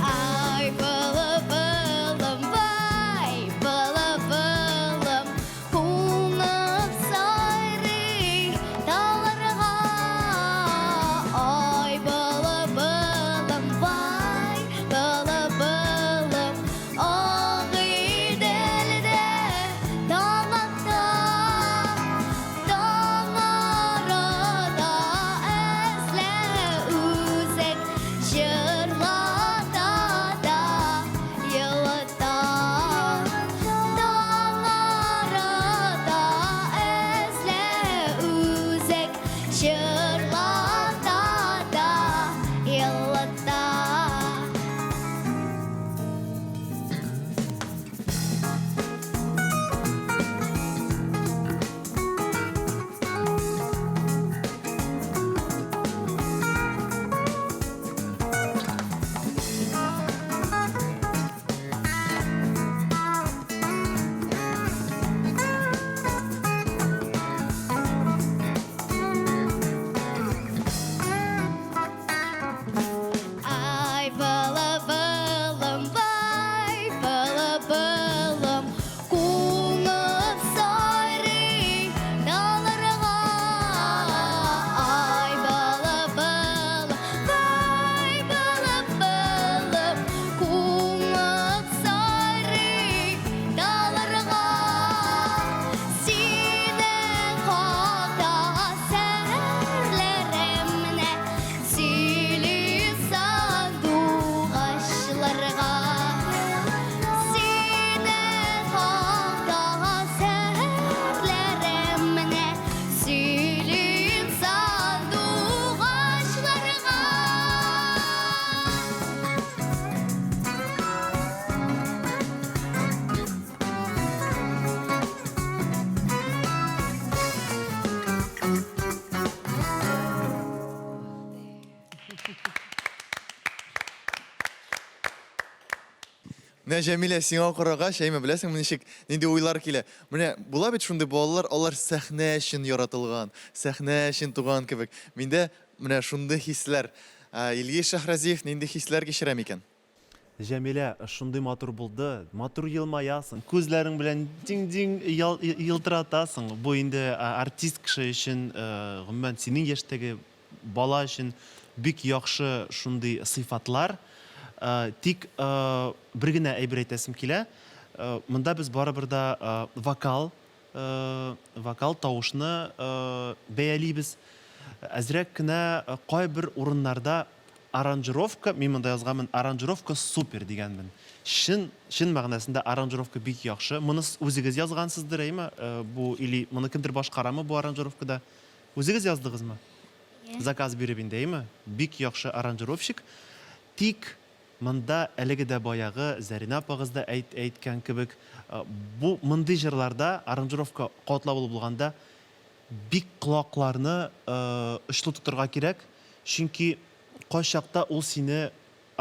Ай былбылым, ай былбылым, қонып сайрый таларға. Ай былбылым, ай былбылым, ақ үйдәлде далақта. Таң арада әзле үзек жырлата да йылыта. Таң арада әзле үзек жырлата да йылыта. Ай былбылым, ай былбылым, қонып сайрый таларға. Ай былбылым, ай былбылым, қонып сайрый таларға. Сенің хақта сәрлерімне сөйле сандуғашларға. Сенің хақта сәрлерімне сөйле сандуғашларға. Менә Җәмилә, сиңа карага шәймә беләсең ничек нинди уйлар килә. Менә була бит шундый балалар, алар сәхнә өчен яратылган, сәхнә өчен туган кебек. Миндә менә шундый хисләр. Илгиз Шәһрәзиев нинди хисләр кичерә микән? Җәмилә, шундый матур булды. Матур елмаясың. Күзләрең белән диң-диң йылтыратасың. Бу инде артист кеше өчен, гомумән синең яшьтәге бала өчен бик яхшы шундый сыйфатлар. Тик бер генә әйбер әйтәсем килә. Монда без барыбер да вокал тавышны бәялибез. Әзрәк кенә кайбер урыннарда аранжировка, мин монда язганмын, аранжировка супер дигәнмен. шын мәгънәсендә аранжировка бик яхшы. Моны үзегез язгансыздыр, әйме? Бу или моны кемдер башкарамы бу аранжировкада? Үзегез яздыгызмы? Заказ биреп инде, әйме? Бик яхшы аранжировщик. Тик монда әлеге дә баягы Зарина апагыз да әйткән кебек, бу мондый җырларда аранжировка катлаулы булганда бик колакларны очлы тотырга кирәк, чөнки кайчакта ул сине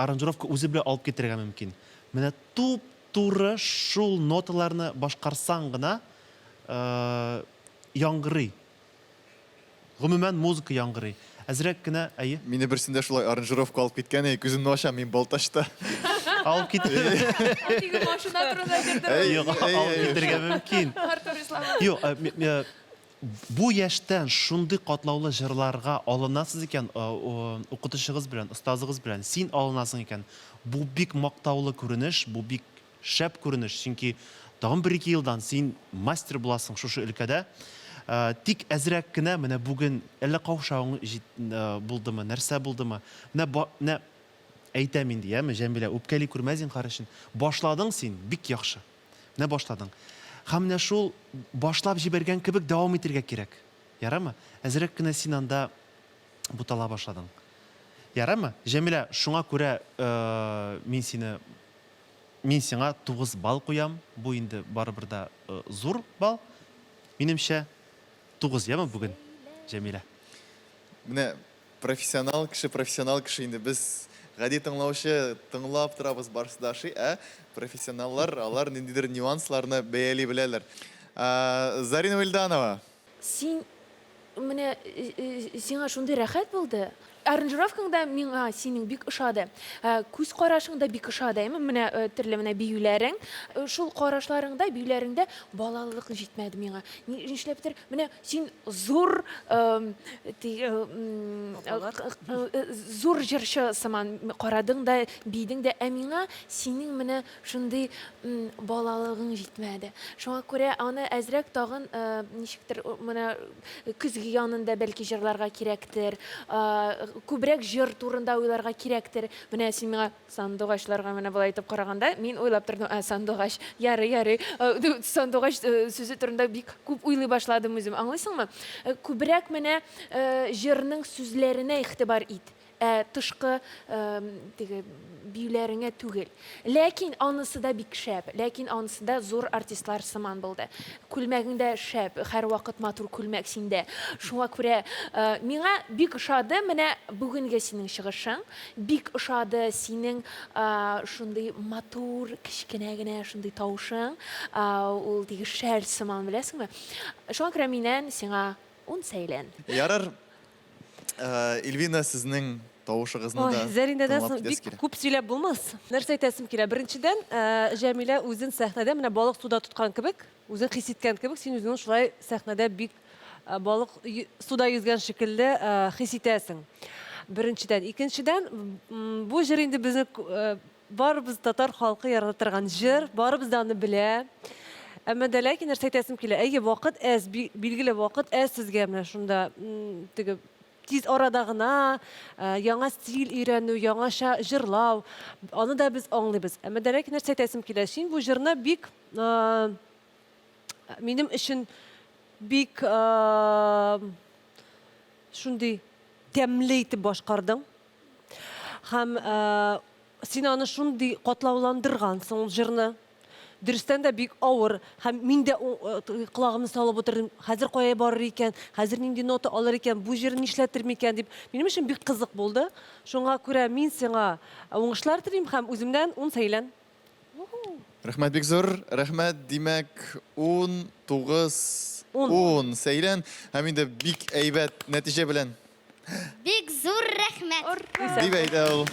аранжировка үзе белән алып китәргә мөмкин. Менә туп-туры шул ноталарны башкарсаң гына яңгырый. Гомумән музыка яңгырый. Әзрәк кенә, әйе. Мине берсендә шулай аранжировка алып киткән, күземне ачам, мин Балташта. Алып китте. Тиге машина турында әйтәләр. Юк, алып китәргә мөмкин. Артур Ислам. Юк, бу яшьтән шундый катлаулы җырларга алынасыз икән, укытучыгыз белән, остазыгыз белән, син алынасың икән. Бу бик мактаулы күренеш, бу бик шәп күренеш, чөнки тагын 1-2 елдан син мастер буласың шушы өлкәдә. Тик әзрәк кенә менә бүген әллә каушавың булдымы, нәрсә булдымы? Менә әйтәм инде, яме, Җәмилә, үпкәли күрмәзин карашын. Башладың син, бик яхшы. Менә башладың. Һәм менә шул башлап җибәргән кебек дәвам итәргә кирәк. Ярамы? Әзрәк кенә син анда бутала башладың. Ярамы? Җәмилә, шуңа күрә мин сиңа 9 бал куям. Бу инде барыбер да зур бал. Минемчә 9, яме бүген, Җәмилә. Менә профессионал кеше инде без гади тыңлаучы тыңлап торабыз барысы да ши, профессионаллар алар ниндидер нюансларны бәяли беләләр. Зарина Вильданова. Син менә сиңа шундый рәхәт булды. Аранжировкаңда миңа синең бик ошады. Күз карашыңда бик ошады. Менә төрле менә биюләрең, шул карашларыңда, биюләреңдә балалык җитмәде миңа. Нишләптер? Менә син зур зур җырчы сыман карадың да, бидең дә, миңа синең менә шундый балалыгың җитмәде. Шуңа күрә аны әзрәк тагын ничектер менә көзге янында бәлки җырларга кирәктер. Күбрәк җыр турында уйларга кирәктер. Менә син миңа сандугачларга менә булай итеп караганда, мин уйлап тордым, сандугач, ярый. Сандугач сүзе турында бик күп уйлый башладым үзем. Аңлыйсыңмы? Күбрәк менә җырның сүзләренә игътибар ит. Тышкы биюләреңә түгел. Ләкин анысы да бик шәп. Ләкин анысы да зур артистлар сыман булды. Күлмәгеңдә шәп, һәр вакыт матур күлмәк синдә. Шуңа күрә миңа бик ошады менә бүгенге синең чыгышың. Бик ошады синең шундый матур, кичкенә генә шундый тавышың. Ул диге шәл сыман, беләсеңме? Шуңа күрә миннән сиңа 10 сәйлән. Ярар, Эльвина, сезнең тавышыгызны да Зәринәдән тыңлап соң китәс бик кирәк. күп сөйләп булмас. Нәрсә әйтәсем килә? Беренчедән, Җәмилә үзен сәхнәдә менә балык суда тоткан кебек, үзен хис иткән кебек, син үзеңне шулай сәхнәдә бик балык суда йөзгән шикелле хис итәсең. Беренчедән, икенчедән, бу җыр инде безне барыбыз татар халкы ярата торган җыр, барыбыз да аны белә. Әмма дә ләкин нәрсә әйтәсем килә? Әйе, вакыт әз, билгеле вакыт әз сезгә менә шунда теге тиз арада гына яңа стиль өйрәнү, яңаша җырлау, аны да без аңлыйбыз. Әмма дә ләкин нәрсә әйтәсем килә? Син бу җырны бик минем өчен бик шундый тәмле итеп башкардың. Һәм син аны шундый катлауландыргансың ул җырны. Дөрестән дә бик авыр, һәм мин дә колагымны салып утырдым. Хәзер кая барыр икән, хәзер нинди нота алыр икән, бу җырны нишләтер микән дип. Минем өчен бик кызык булды. Шуңа күрә мин сиңа уңышлар телим һәм үземнән 10 сәйлән. Рәхмәт бик зур. Рәхмәт, димәк 10 сәйлән. Һәм инде бик әйбәт нәтиҗә белән. Бик зур рәхмәт. Дип әйтә ул.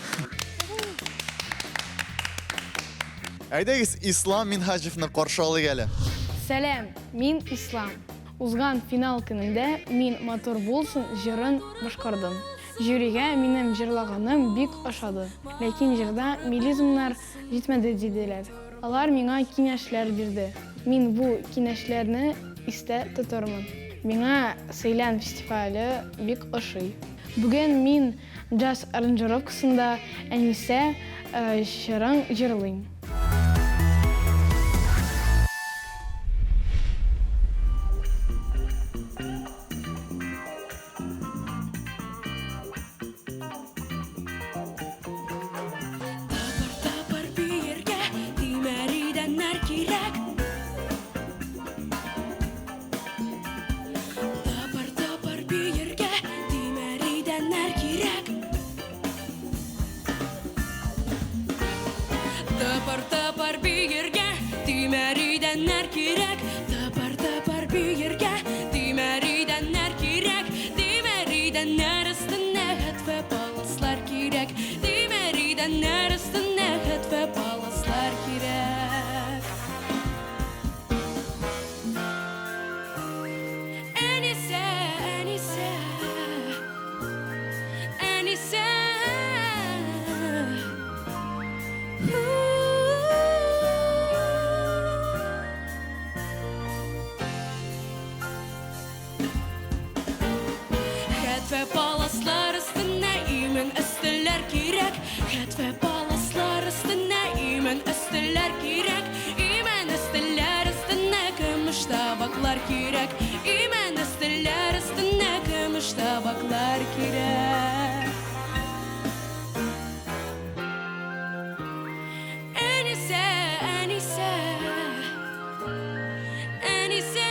Әйдәгез, Ислам Минһаҗевны каршы алыйк әле. Сәлам, мин Ислам. Узган финал көнендә мин матур булсын җырын башкардым. Жюригә минем җырлаганым бик ошады. Ләкин җырда мелизмнар җитмәде диделәр. Алар миңа киңәшләр бирде. Мин бу киңәшләрне истә тотармын. Миңа Сәйлән фестивале бик ошый. Бүген мин джаз аранжировкасында Әнисә җырын җырлыйм. ve balaslar üstüne imen üstüler kirek imen üstüler üstüne gümüş tabaklar kirek imen üstüler üstüne gümüş tabaklar kirek Enise enise enise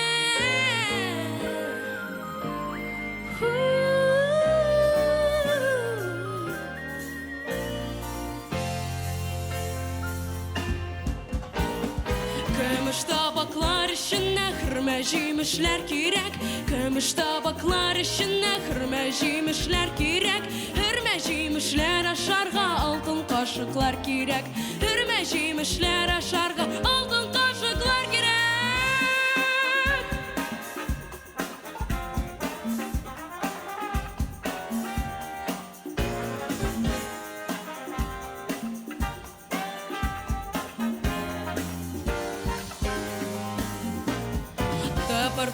Kömüş tabaklar içine hırme jimişler kirek Kömüş tabaklar içine hırme jimişler kirek Hırme jimişler aşarga altın kaşıklar kirek Hırme jimişler aşarga altın kaşıklar kirek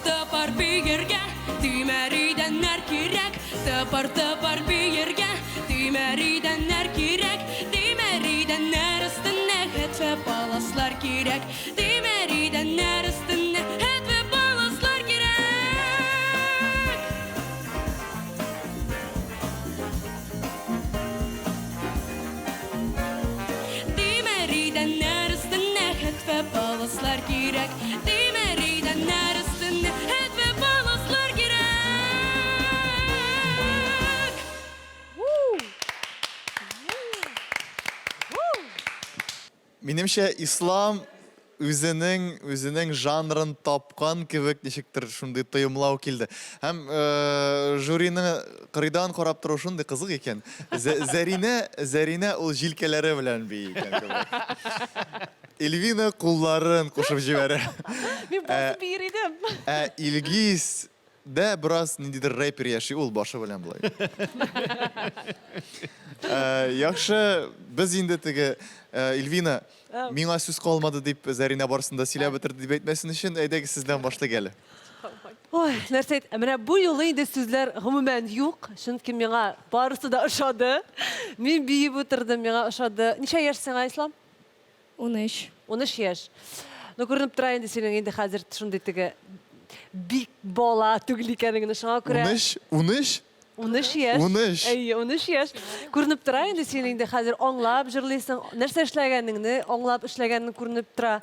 Tıpır bir yerge Dimeriden kirek Tıpır bir yerge Dimeriden kirek Dimeriden üstüne het ve balaslar kirek Dimeriden üstüne het ve balaslar kirek Dimeriden üstüne het ve balaslar kirek Dimeriden üstüne het ve balaslar kirek Менимчә, ислам үзенең жанрын тапкан кебек ничектер шундый тоемлау килде. Һәм жюриның кырыйдан карап тору шундый кызык икән. Зәринә ул җилкәләре белән бии икән кебек. Эльвина кулларын кушып җибәрә. Мин басып бир идем. Илгиз дә бераз ниндидер рэпер яши ул башы белән булай. Яхшы, без инде теге Эльвина миңа сүз калмады дип Зәринә барысында сөйләп бетерде дип әйтмәсен өчен, әйдәгез сездән башлык әле. Ой, нәрсә әйт, менә бу юлы инде сүзләр гомумән юк, чөнки миңа барысы да ошады. Мин биеп утырдым, миңа ошады. Ничә яшьсең, Ислам? 13. 13 яшь. Ну, күренеп тора инде синең инде хәзер шундый теге бик бала түгел икәнлегеңне шуңа күрә. 13? 13 яшь. 13. Әйе, 13 яшь. Күренеп тора инде син инде хәзер аңлап җырлыйсың, нәрсә эшләгәнеңне, аңлап эшләгәнеңне күренеп тора.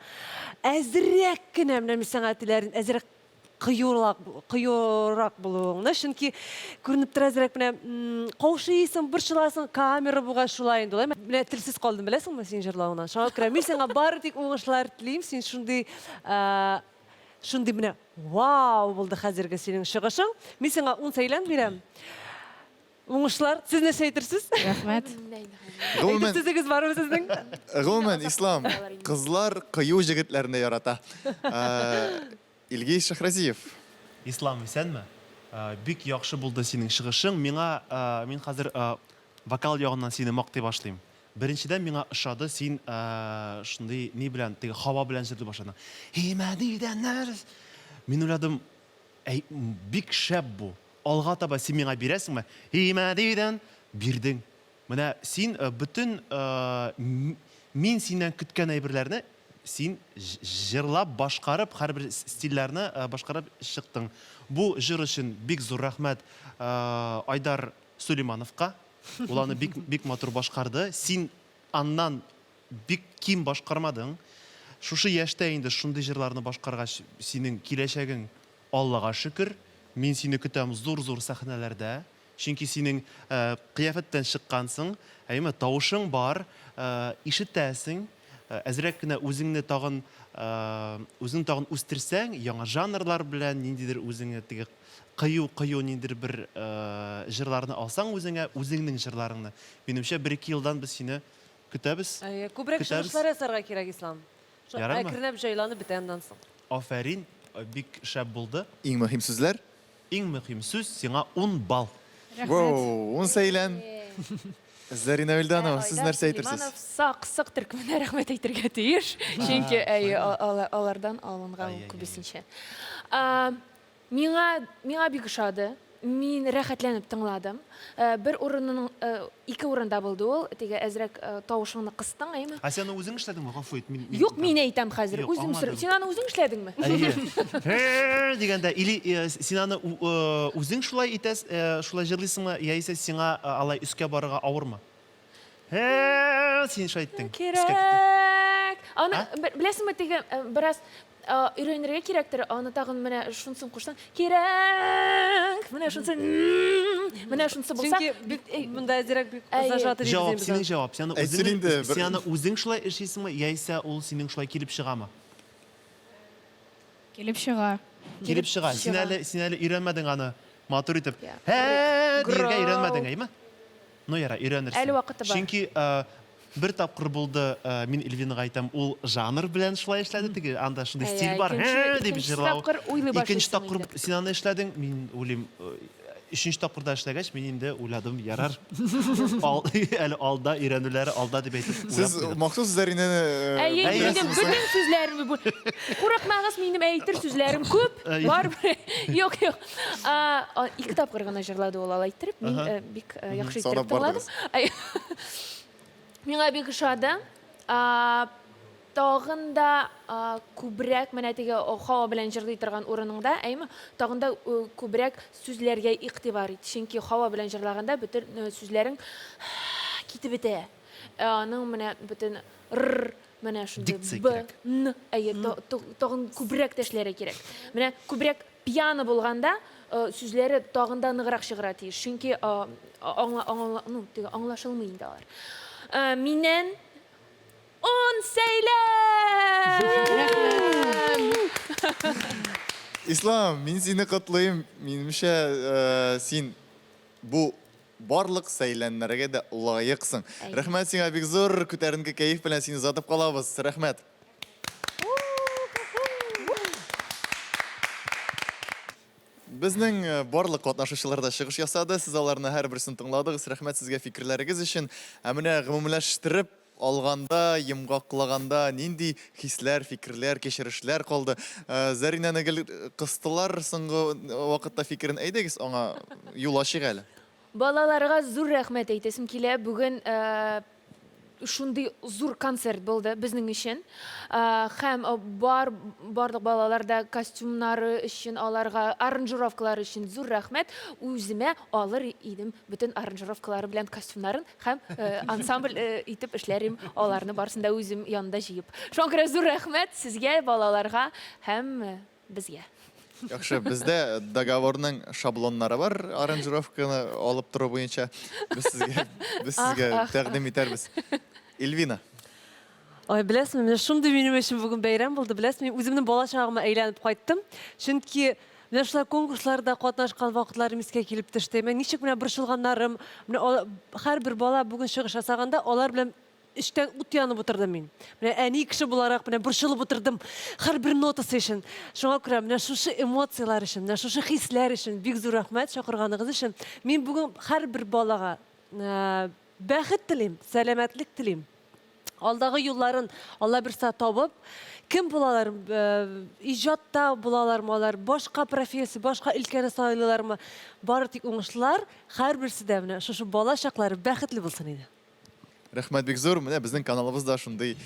Әзрәк кенә менә сәнгатьләрен, әзрәк кыюрак булуыңны, чөнки күренеп тора әзрәк менә каушыйсың, борчыласың, камера буга шулай инде. Менә телсез калдым, беләсеңме син җырлауыңнан. Шуңа күрә мин сиңа бары тик уңышлар телим, син шундый менә вау булды хәзерге синең чыгышың. Мин сиңа 10 сәйлән бирәм. Уңышлар, сез нәрсә әйтерсез? Рәхмәт. Әйтесезегез бармы сезнең? Гомумән, ислам кызлар кыю җегетләрне ярата. Илгиз Шахразиев. Ислам, исәнме? Бик яхшы булды синең чыгышың. Мин хәзер вокал ягыннан сине мактый башлыйм. Беренчедән миңа ошады син шундый ни белән, теге һава белән җырлый башладың. Химәдидәннәр. Мин уйладым, бик шәп бу. Алга таба син миңа бирәсеңме? Химәдидән бирдең. Менә син бөтен мин синнән көткән әйберләрне син җырлап башкарып, һәрбер стильләрне башкарып чыктың. Бу җыр өчен бик зур рәхмәт Айдар Сулеймановка. Ул аны бик матур башкарды. Син аннан бик ким башкармадың. Шушы яшьтә инде шундый җырларны башкаргач, синең киләчәгең Аллага шөкер. Мин сине көтәм зур-зур сәхнәләрдә. Чөнки синең кыяфәттән чыккансың, әйме тавышың бар, ишетәсең. Әзрәк кенә үзеңне тагын үстерсәң, яңа жанрлар белән ниндидер үзеңне теге кыю ниндидер бер җырларны алсаң үзеңнең җырларыңны. Минемчә 1-2 елдан без сине көтәбез. Күбрәк чыгышлар ясарга кирәк, Ислам. Ярармы? Әкренләп җайланып бетәннән соң. Афәрин, бик шәп булды. Иң мөһим сүзләр. Иң мөһим сүз сиңа 10 балл. Воу, 10 сәйлән. Зарина Вильданова, сез нәрсә әйтерсез? Сак төркеменә рәхмәт әйтергә тиеш. Чөнки алардан алынган күбесенчә. Миңа бик ошады. Мин рәхәтләнеп тыңладым. Бер урынның ике урында булды ул. Теге әзрәк тавышыңны кыстың, әйме? А сен үзең эшләдеңме? Гафу ит. Юк, мин әйтәм хәзер. Юк, Үзем аңладым. син аны үзең эшләдеңме? Әйе. Дигәндә, или син аны үзең шулай итәс, шулай җырлыйсыңмы, яисә сиңа алай өскә барырга авырмы? Син шулай әйттең. Кирәк. Аны беләсеңме, теге бераз өйрәнергә кирәктер. Аны тагын менә шунсын кушсаң, кирәк. Менә шунсы, менә шунсы булса, Чөнки бик монда әзрәк бик Әйе. зажаты дип Җавап, дизәйбез синең аны. җавап. Әйтсен инде, бер- Син аны үзең шулай эшлисеңме, яисә ул синең шулай килеп чыгамы? Килеп чыга. Килеп чыга. Син әле өйрәнмәдең аны матур итеп. Я. Дияргә Грау. өйрәнмәдең, әйме? Ну яра, өйрәнерсең. Әле вакыты бар. Чөнки бер тапкыр булды, мин Эльвинага әйтәм, ул жанр белән шулай эшләде, теге анда шундый Әйе, стиль бар, дип икенче җырлау. тапкыр уйлый башлыйсың Икенче тапкыр инде. син аны эшләдең, мин уйлыйм, өченче тапкырда эшләгәч, мин инде уйладым, ярар. Әле алда өйрәнүләре алда дип әйтеп. Сіз махсус Зәринәне Әйе, Әйе. минем бүтән сүзләрем бу. Курыкмагыз, минем әйтер сүзләрем күп. Әйе. Бар. Юк. Ике тапкыр гына җырлады ул алай иттереп. Мин бик яхшы Санап иттереп тыңладым. бардыгыз. Миңа бик ошады. Тагын да күбрәк менә теге хава белән җырлый торган урыныңда, әйме? Тагын да күбрәк сүзләргә игътибар ит. Чөнки хава белән җырлаганда бөтен сүзләрең китеп бетә. Аның менә бөтен менә шундый Дикция б, кирәк. н, әйе, тагын күбрәк тешләре кирәк. Менә күбрәк пьяно булганда сүзләре тагын да ныграк чыгыра тиеш. Чөнки аңлашылмый инде алар. Миннән 10 сәйләм! Ислам, мин сине котлыйм. Минемчә, син бу барлык сәйләннәргә дә лаексың. Рәхмәт сиңа, бик зур күтәренке кәеф белән сине озатып калабыз. Рәхмәт. Безнең барлык катнашучылар да чыгыш ясады. Сез аларны һәрберсен тыңладыгыз. Рәхмәт сезгә фикерләрегез өчен. Ә менә гомумләштереп алганда, йомгаклаганда нинди хисләр, фикерләр, кечерешләр калды. Зәринәне гел кыстылар соңгы вакытта фикерен әйдәгез, аңа юл ачык әле. Балаларга зур рәхмәт әйтәсем килә. Бүген шундый зур концерт булды безнең өчен. Һәм барлык балаларда костюмнары өчен, аларга аранжировкалары өчен зур рәхмәт. Үземә алыр идем бүтән аранжировкалары белән костюмнарын һәм ансамбль итеп эшләрим, аларны барсын да үзем янында җыеп. Шуңа күрә зур рәхмәт сезгә, балаларга һәм безгә. Яхшы, бездә договорның шаблоннары бар, аранжировканы алып тору буенча. Без сезгә тәкъдим итәрбез. Эльвина. Ой, беләсезме, менә шундый минем өчен бүген бәйрәм булды. Беләсезме, мин үземнең бала чагыма әйләнеп кайттым. Чөнки менә шулай конкурсларда катнашкан вакытларым искә килеп төште. Мен ничек менә борчылганнарым, менә һәрбер бала бүген чыгыш ясаганда, алар белән эштән ут янып утырдым мин. Менә әни кеше буларак менә борчылып утырдым һәрбер нотасы өчен. Шуңа күрә менә шушы эмоциялар өчен, менә шушы хисләр өчен бик зур рәхмәт чакырганыгыз өчен. Мин бүген һәрбер балага бәхет телим, сәламәтлек телим. Алдагы юлларын Алла берсе табып, кем булалар, иҗатта булалармы, алар башка профессия, башка өлкәне сайлыйлармы, бары тик уңышлар, һәрберсе дә менә шушы бала чаклары бәхетле булсын иде. Рәхмәт бик зур. Менә безнең каналыбызда шундый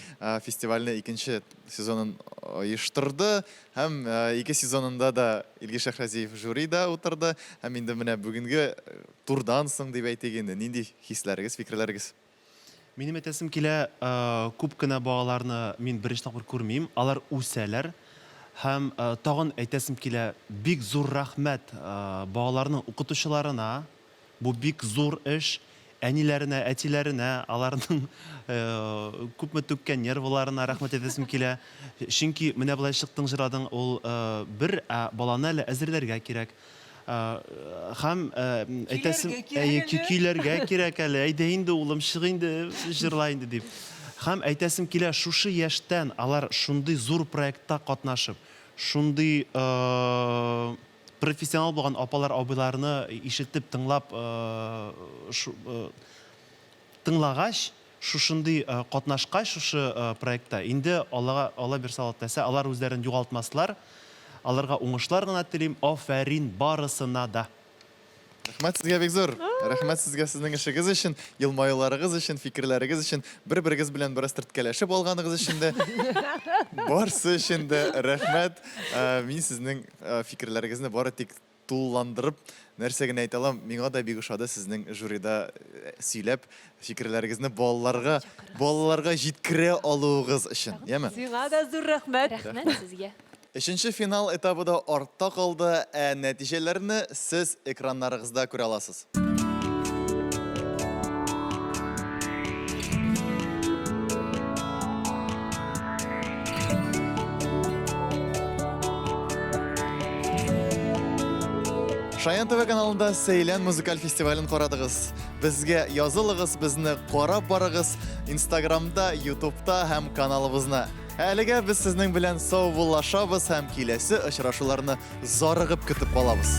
фестивальне икенче сезонын оештырды. Һәм ике сезонында да Илгиз Шәһрәзиев жюрида утырды. Һәм инде менә бүгенге турдан соң дип әйтик инде. Нинди хисләрегез, фикерләрегез? Минем әйтәсем килә, күп кенә балаларны мин беренче тапкыр күрмим, алар үсәләр. Һәм тагын әйтәсем килә, бик зур рәхмәт балаларның укытучыларына. Бу бик зур эш. Әниләренә, әтиләренә, аларның күпме түккән нервларына рәхмәт әйтәсем килә. Чөнки менә булай чыктың җырадың, ул бер баланы әле әзерләргә кирәк. Һәм әйтәсем, көйләргә кирәк әле. Әйдә инде улым, чык инде, җырла инде дип. Һәм әйтәсем килә, шушы яшьтән алар шундый зур проектта катнашып, шундый профессионал булган апалар, абыйларны ишетеп, тыңлап, тыңлагач, шушындый катнашкач шушы проектта, инде Алла берсе аллатса, алар үзләрен югалтмаслар, аларга уңышлар гына телим, афәрин барысына да. Рәхмәт сезгә бик зур. Рәхмәт сезгә сезнең эшегез өчен, елмаюларыгыз өчен, фикерләрегез өчен, бер-берегез белән бераз төрткәләшеп алганыгыз өчен дә. Барсы өчен дә рәхмәт. Мин сезнең фикерләрегезне бары тик тулландырып, нәрсә генә әйтә алам, миңа да бик ошады сезнең жюрида сөйләп, фикерләрегезне балаларга җиткерә алуыгыз өчен. Яме? Сиңа да зур рәхмәт. Рәхмәт сезгә. Өченче финал этабы да артта калды, нәтиҗәләрне сез экраннарыгызда күрә аласыз. Шаян ТВ каналында Сейлән музыкаль фестивален карадыгыз. Безгә язылыгыз, безне карап барыгыз Инстаграмда, Ютубта һәм каналыбызна. Әлегә без сезнең белән сау булашабыз һәм киләсе очрашуларны зарыгып көтеп калабыз.